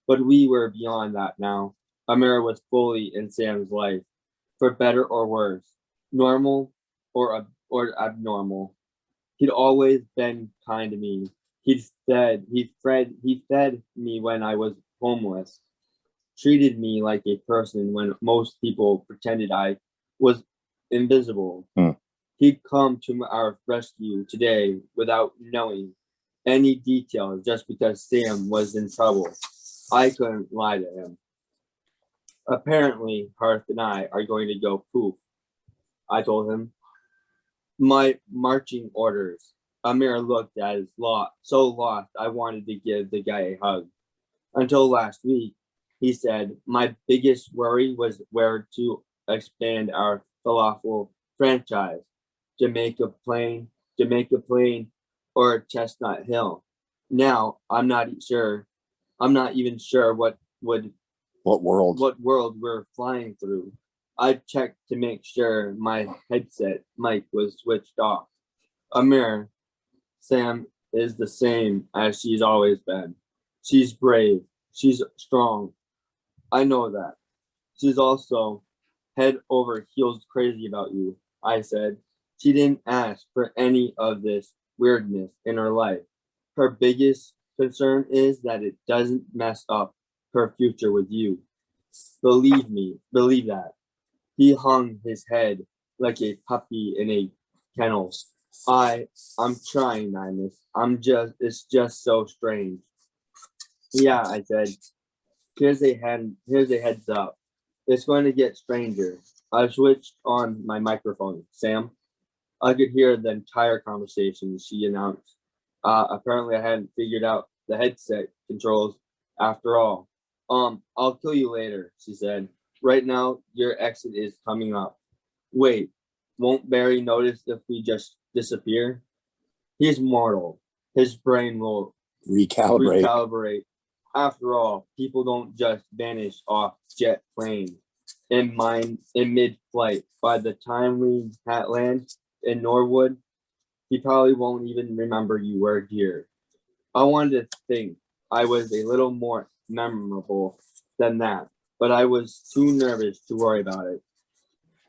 But we were beyond that now. Amir was fully in Sam's life, for better or worse, normal or abnormal. He'd always been kind to me. He fed me when I was homeless, treated me like a person when most people pretended I was invisible. Hmm. He'd come to our rescue today without knowing any details just because Sam was in trouble. I couldn't lie to him. Apparently, Harth and I are going to go poof, I told him. My marching orders. Amir looked at his so lost I wanted to give the guy a hug. Until last week, he said, my biggest worry was where to expand our falafel franchise. Jamaica Plain, or Chestnut Hill. Now I'm not even sure what World? world we're flying through. I checked to make sure my headset mic was switched off. Amir, Sam is the same as she's always been. She's brave. She's strong. I know that. She's also head over heels crazy about you, I said. She didn't ask for any of this weirdness in her life. Her biggest concern is that it doesn't mess up her future with you. Believe that. He hung his head like a puppy in a kennel. I'm trying, Magnus. It's just so strange. Yeah, I said. Here's a heads up. It's going to get stranger. I switched on my microphone. Sam, I could hear the entire conversation. She announced. Apparently, I hadn't figured out the headset controls after all. I'll kill you later, she said. Right now, your exit is coming up. Wait, won't Barry notice if we just disappear? He's mortal. His brain will recalibrate. After all, people don't just vanish off jet planes in mid-flight. By the time we land in Norwood, he probably won't even remember you were here. I wanted to think I was a little more memorable than that, but I was too nervous to worry about it.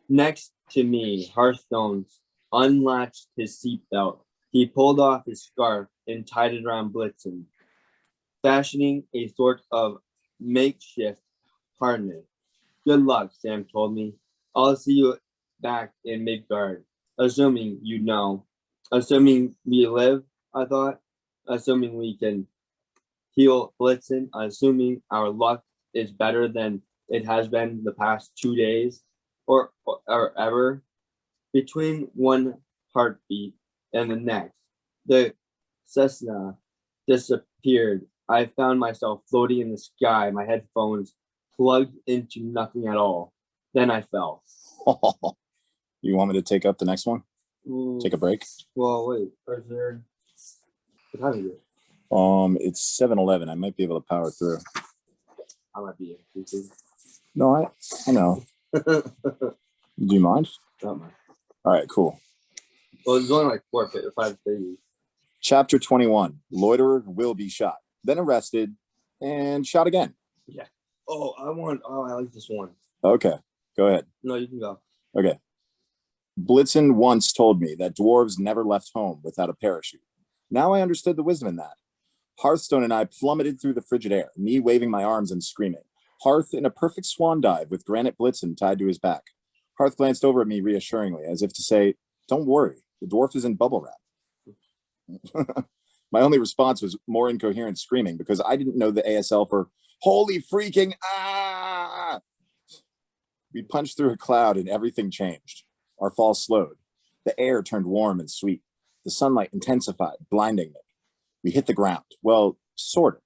Next to me, Hearthstone unlatched his seatbelt. He pulled off his scarf and tied it around Blitzen, fashioning a sort of makeshift harness. Good luck, Sam told me. I'll see you back in Midgard, assuming you know. Assuming we live, I thought. Assuming we can heal Blitzen. Assuming our luck is better than it has been the past 2 days or ever. Between one heartbeat and the next, the Cessna disappeared. I found myself floating in the sky, my headphones plugged into nothing at all. Then I fell. You want me to take up the next one? Take a break? Well, wait. Is there... What time is it? It's 7:11. I might be able to power through. I might be. No, I know. Do you mind? Not much. All right, cool. Well, it's only like 4 or 5 pages. Chapter 21. Loiterer will be shot, then arrested, and shot again. Yeah. Oh, I like this one. Okay, go ahead. No, you can go. Okay. Blitzen once told me that dwarves never left home without a parachute. Now I understood the wisdom in that. Hearthstone and I plummeted through the frigid air, me waving my arms and screaming. Hearth in a perfect swan dive with Granite Blitzen tied to his back. Hearth glanced over at me reassuringly, as if to say, don't worry, the dwarf is in bubble wrap. My only response was more incoherent screaming because I didn't know the ASL for holy freaking ah! We punched through a cloud and everything changed. Our fall slowed. The air turned warm and sweet. The sunlight intensified, blinding me. We hit the ground. Well, sort of.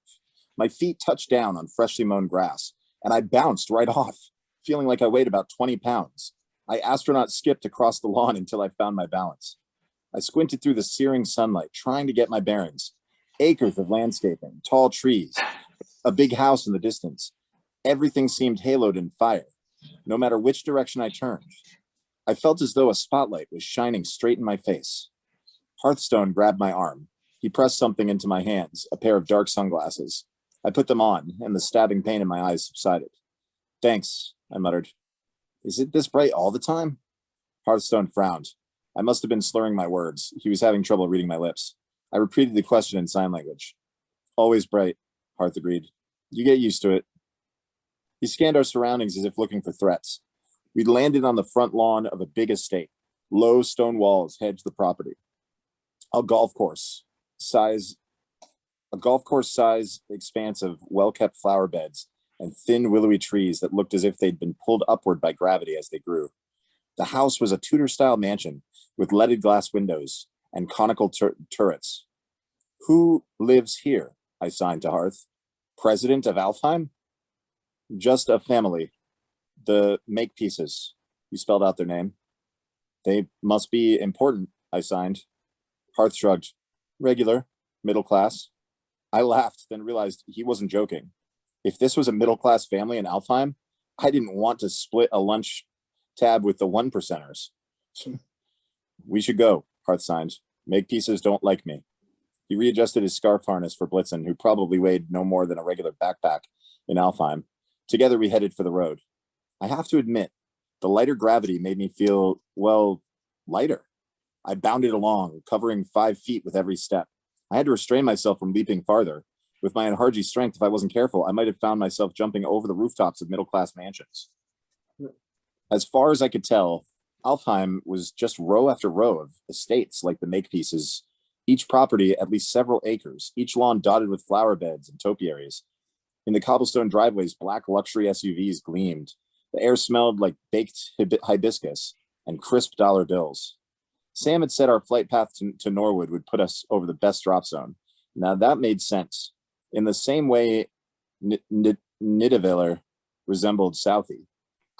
My feet touched down on freshly mown grass, and I bounced right off, feeling like I weighed about 20 pounds. I astronaut skipped across the lawn until I found my balance. I squinted through the searing sunlight, trying to get my bearings. Acres of landscaping, tall trees, a big house in the distance. Everything seemed haloed in fire, no matter which direction I turned. I felt as though a spotlight was shining straight in my face. Hearthstone grabbed my arm. He pressed something into my hands, a pair of dark sunglasses. I put them on, and the stabbing pain in my eyes subsided. Thanks, I muttered. Is it this bright all the time? Hearthstone frowned. I must have been slurring my words. He was having trouble reading my lips. I repeated the question in sign language. Always bright, Hearth agreed. You get used to it. He scanned our surroundings as if looking for threats. We'd landed on the front lawn of a big estate. Low stone walls hedged the property. A golf course size expanse of well-kept flower beds and thin willowy trees that looked as if they'd been pulled upward by gravity as they grew. The house was a Tudor-style mansion with leaded glass windows and conical turrets. Who lives here? I signed to Hearth. President of Alfheim? Just a family. The Makepeaces. You spelled out their name. They must be important, I signed. Hearth shrugged. Regular, middle class. I laughed, then realized he wasn't joking. If this was a middle class family in Alfheim, I didn't want to split a lunch tab with the 1%ers. We should go, Hearth signed. Makepeaces don't like me. He readjusted his scarf harness for Blitzen, who probably weighed no more than a regular backpack in Alfheim. Together we headed for the road. I have to admit, the lighter gravity made me feel, well, lighter. I bounded along, covering 5 feet with every step. I had to restrain myself from leaping farther. With my Enharji strength, if I wasn't careful, I might have found myself jumping over the rooftops of middle-class mansions. As far as I could tell, Alfheim was just row after row of estates like the Makepeaces, each property at least several acres, each lawn dotted with flower beds and topiaries. In the cobblestone driveways, black luxury SUVs gleamed. The air smelled like baked hibiscus and crisp dollar bills. Sam had said our flight path to Norwood would put us over the best drop zone. Now that made sense. In the same way Nidavellir resembled Southie,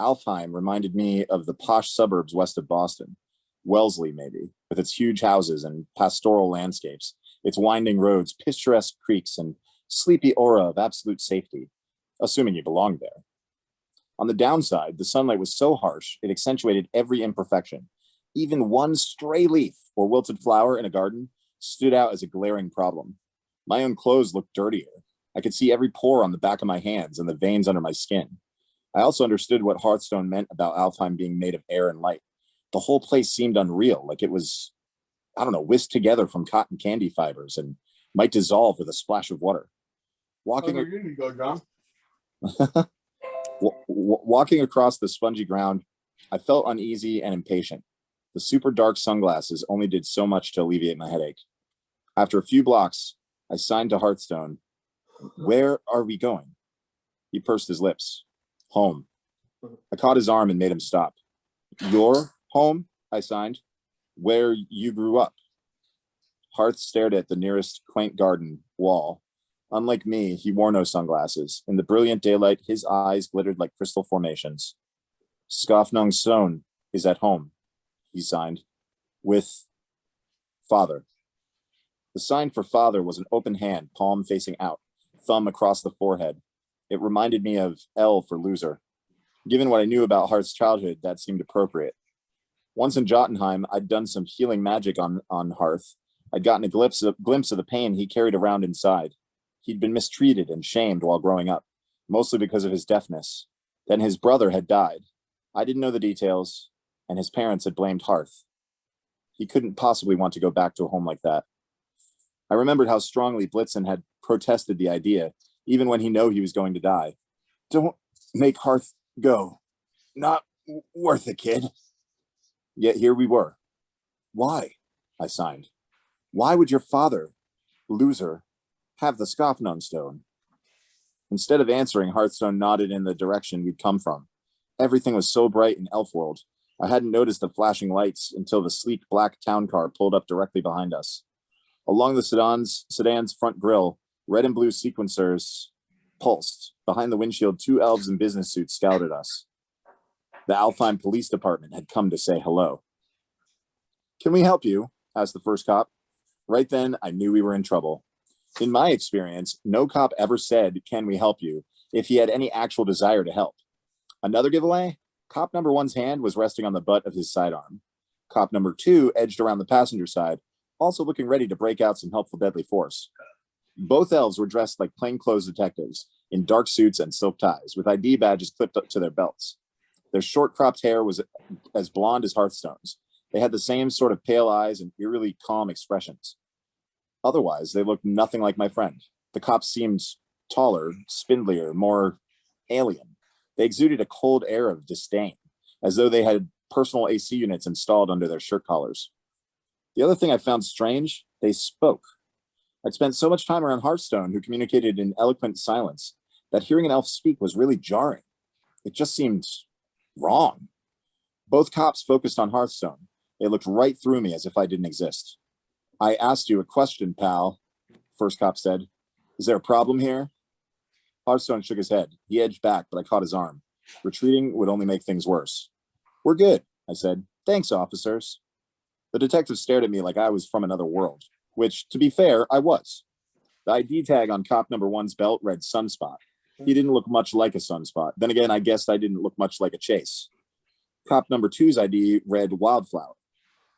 Alfheim reminded me of the posh suburbs west of Boston. Wellesley, maybe, with its huge houses and pastoral landscapes, its winding roads, picturesque creeks, and sleepy aura of absolute safety, assuming you belonged there. On the downside, the sunlight was so harsh, it accentuated every imperfection. Even one stray leaf or wilted flower in a garden stood out as a glaring problem. My own clothes looked dirtier. I could see every pore on the back of my hands and the veins under my skin. I also understood what Hearthstone meant about Alfheim being made of air and light. The whole place seemed unreal, like it was, whisked together from cotton candy fibers and might dissolve with a splash of water. Walking across the spongy ground, I felt uneasy and impatient. The super dark sunglasses only did so much to alleviate my headache. After a few blocks, I signed to Hearthstone. Where are we going? He pursed his lips. Home. I caught his arm and made him stop. Your home? I signed. Where you grew up. Hearth stared at the nearest quaint garden wall. Unlike me, he wore no sunglasses. In the brilliant daylight, his eyes glittered like crystal formations. Skafnung's son is at home, he signed, with father. The sign for father was an open hand, palm facing out, thumb across the forehead. It reminded me of L for loser. Given what I knew about Hart's childhood, that seemed appropriate. Once in Jotunheim, I'd done some healing magic on Hearth. I'd gotten a glimpse of the pain he carried around inside. He'd been mistreated and shamed while growing up, mostly because of his deafness. Then his brother had died. I didn't know the details, and his parents had blamed Hearth. He couldn't possibly want to go back to a home like that. I remembered how strongly Blitzen had protested the idea, even when he knew he was going to die. Don't make Hearth go. Not worth it, kid. Yet here we were. Why? I signed. Why would your father, loser, have the Skafnung stone? Instead of answering, Hearthstone nodded in the direction we'd come from. Everything was so bright in Elfworld. I hadn't noticed the flashing lights until the sleek black town car pulled up directly behind us. Along the sedan's front grille, red and blue sequencers pulsed. Behind the windshield, 2 elves in business suits scouted us. The Alfheim Police Department had come to say hello. Can we help you? Asked the first cop. Right then, I knew we were in trouble. In my experience, no cop ever said, "Can we help you?" if he had any actual desire to help. Another giveaway? Cop number 1's hand was resting on the butt of his sidearm. Cop number 2 edged around the passenger side, also looking ready to break out some helpful deadly force. Both elves were dressed like plainclothes detectives, in dark suits and silk ties, with ID badges clipped up to their belts. Their short-cropped hair was as blonde as Hearthstone's. They had the same sort of pale eyes and eerily calm expressions. Otherwise, they looked nothing like my friend. The cops seemed taller, spindlier, more alien. They exuded a cold air of disdain, as though they had personal AC units installed under their shirt collars. The other thing I found strange, they spoke. I'd spent so much time around Hearthstone, who communicated in eloquent silence, that hearing an elf speak was really jarring. It just seemed wrong. Both cops focused on Hearthstone. They looked right through me as if I didn't exist. I asked you a question, pal, first cop said. Is there a problem here? Hearthstone shook his head. He edged back, but I caught his arm. Retreating would only make things worse. We're good, I said. Thanks, officers. The detective stared at me like I was from another world, which, to be fair, I was. The ID tag on cop number one's belt read Sunspot. He didn't look much like a sunspot. Then again, I guessed I didn't look much like a Chase. Cop number two's ID read Wildflower.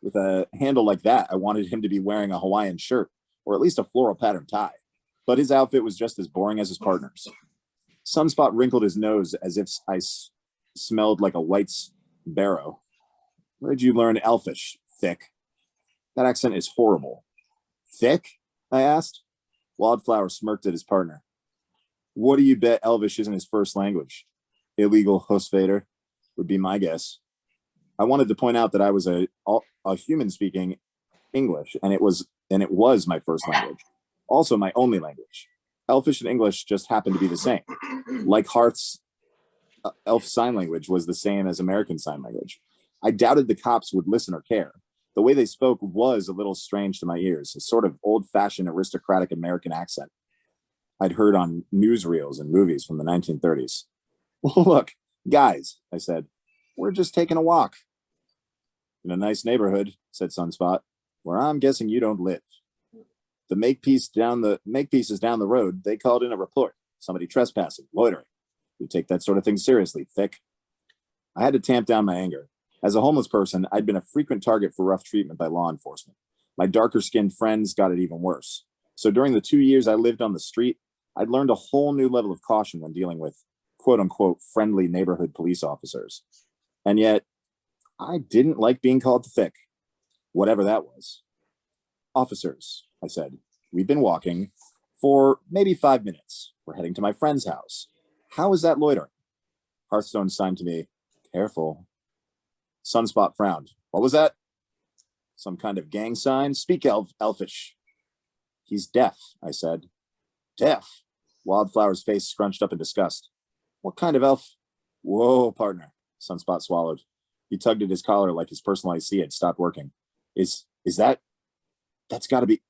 With a handle like that, I wanted him to be wearing a Hawaiian shirt, or at least a floral pattern tie. But his outfit was just as boring as his partner's. Sunspot wrinkled his nose as if I smelled like a white's barrow. Where'd you learn Elfish, Thick? That accent is horrible. Thick? I asked. Wildflower smirked at his partner. What do you bet Elvish isn't his first language? Illegal Hostvader would be my guess. I wanted to point out that I was a human speaking English, and it was my first language. Also my only language. Elfish and English just happened to be the same. Like Hearth's Elf Sign Language was the same as American Sign Language. I doubted the cops would listen or care. The way they spoke was a little strange to my ears, a sort of old-fashioned aristocratic American accent I'd heard on newsreels and movies from the 1930s. Look, guys, I said, we're just taking a walk. In a nice neighborhood, said Sunspot, where I'm guessing you don't live. The Makepeace is down the road. They called in a report. Somebody trespassing, loitering. We take that sort of thing seriously, Thick. I had to tamp down my anger. As a homeless person, I'd been a frequent target for rough treatment by law enforcement. My darker-skinned friends got it even worse. So during the 2 years I lived on the street, I'd learned a whole new level of caution when dealing with quote-unquote friendly neighborhood police officers. And yet, I didn't like being called Thick, whatever that was. Officers, I said, we've been walking for maybe 5 minutes. We're heading to my friend's house. How is that loitering? Hearthstone signed to me, careful. Sunspot frowned. What was that? Some kind of gang sign? Speak Elfish. He's deaf, I said. Deaf? Wildflower's face scrunched up in disgust. What kind of elf? Whoa, partner. Sunspot swallowed. He tugged at his collar like his personal IC had stopped working. Is that? That's got to be,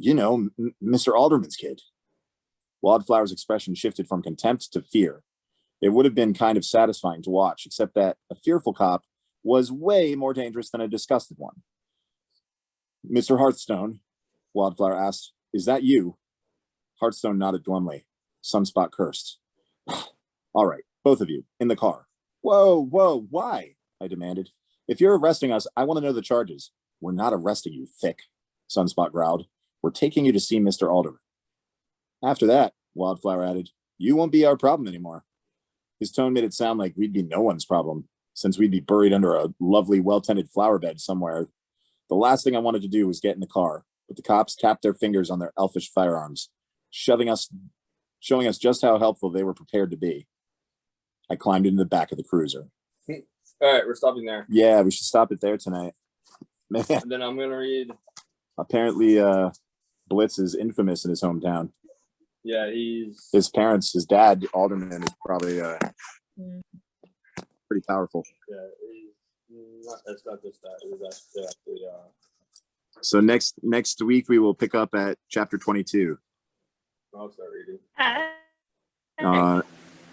Mr. Alderman's kid. Wildflower's expression shifted from contempt to fear. It would have been kind of satisfying to watch, except that a fearful cop was way more dangerous than a disgusted one. Mr. Hearthstone, Wildflower asked, is that you? Hearthstone nodded glumly. Sunspot cursed. All right, both of you, in the car. Whoa, why? I demanded. If you're arresting us, I want to know the charges. We're not arresting you, Thick, Sunspot growled. We're taking you to see Mr. Alderman. After that, Wildflower added, you won't be our problem anymore. His tone made it sound like we'd be no one's problem, since we'd be buried under a lovely, well-tended flower bed somewhere. The last thing I wanted to do was get in the car, but the cops tapped their fingers on their elfish firearms, showing us just how helpful they were prepared to be. I climbed into the back of the cruiser. All right, we're stopping there. Yeah, we should stop it there tonight. Man, And then I'm going to read. apparently Blitz is infamous in his hometown. Yeah, he's. His dad, Alderman, is probably pretty powerful. Yeah, it's not just that. It was actually. So next week we will pick up at chapter 22. I'll start reading.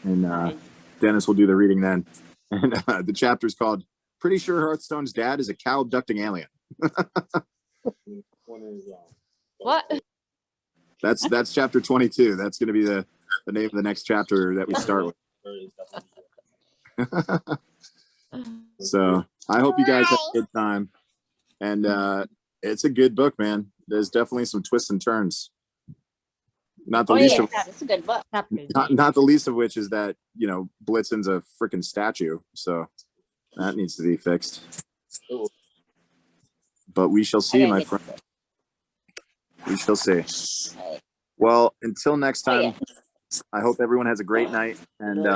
And Dennis will do the reading then. And the chapter is called Pretty Sure Hearthstone's Dad is a Cow Abducting Alien. What? That's chapter 22. That's going to be the name of the next chapter that we start with. So I hope you guys have a good time. And it's a good book, man. There's definitely some twists and turns. Not the least of it's a good book. not the least of which is that, Blitzen's a freaking statue. So that needs to be fixed. But we shall see, my friend. We shall see. Well, until next time, I hope everyone has a great night. And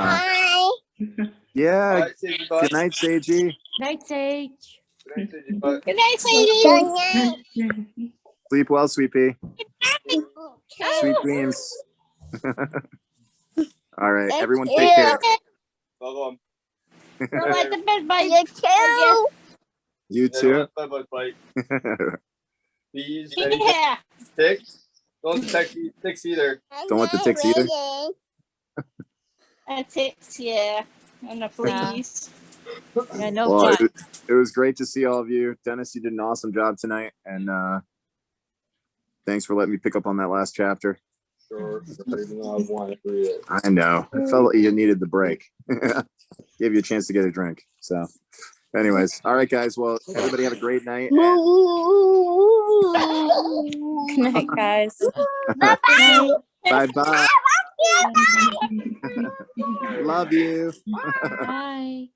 Yeah. Alright, Sagey, bye. Good night, Seiji. Night, Sage. Good night, Sagey, bye. Good night, Sadie. Sleep well, sweet pea. Sweet dreams. All right, everyone take care. Bye, Go at the bed, bye. You too. Bye, bye, bye. Please, any Yeah. ticks? Don't text ticks either. Don't want the ticks either. That's it. Yeah. And the fleas. Yeah, no Well, fun. it was great to see all of you. Dennis, you did an awesome job tonight, and thanks for letting me pick up on that last chapter. Sure. Even though I wanted to read it. I know. I felt like you needed the break. Gave you a chance to get a drink. So, anyways, all right, guys. Well, everybody have a great night. Good night, guys. Bye bye. Love you. Bye.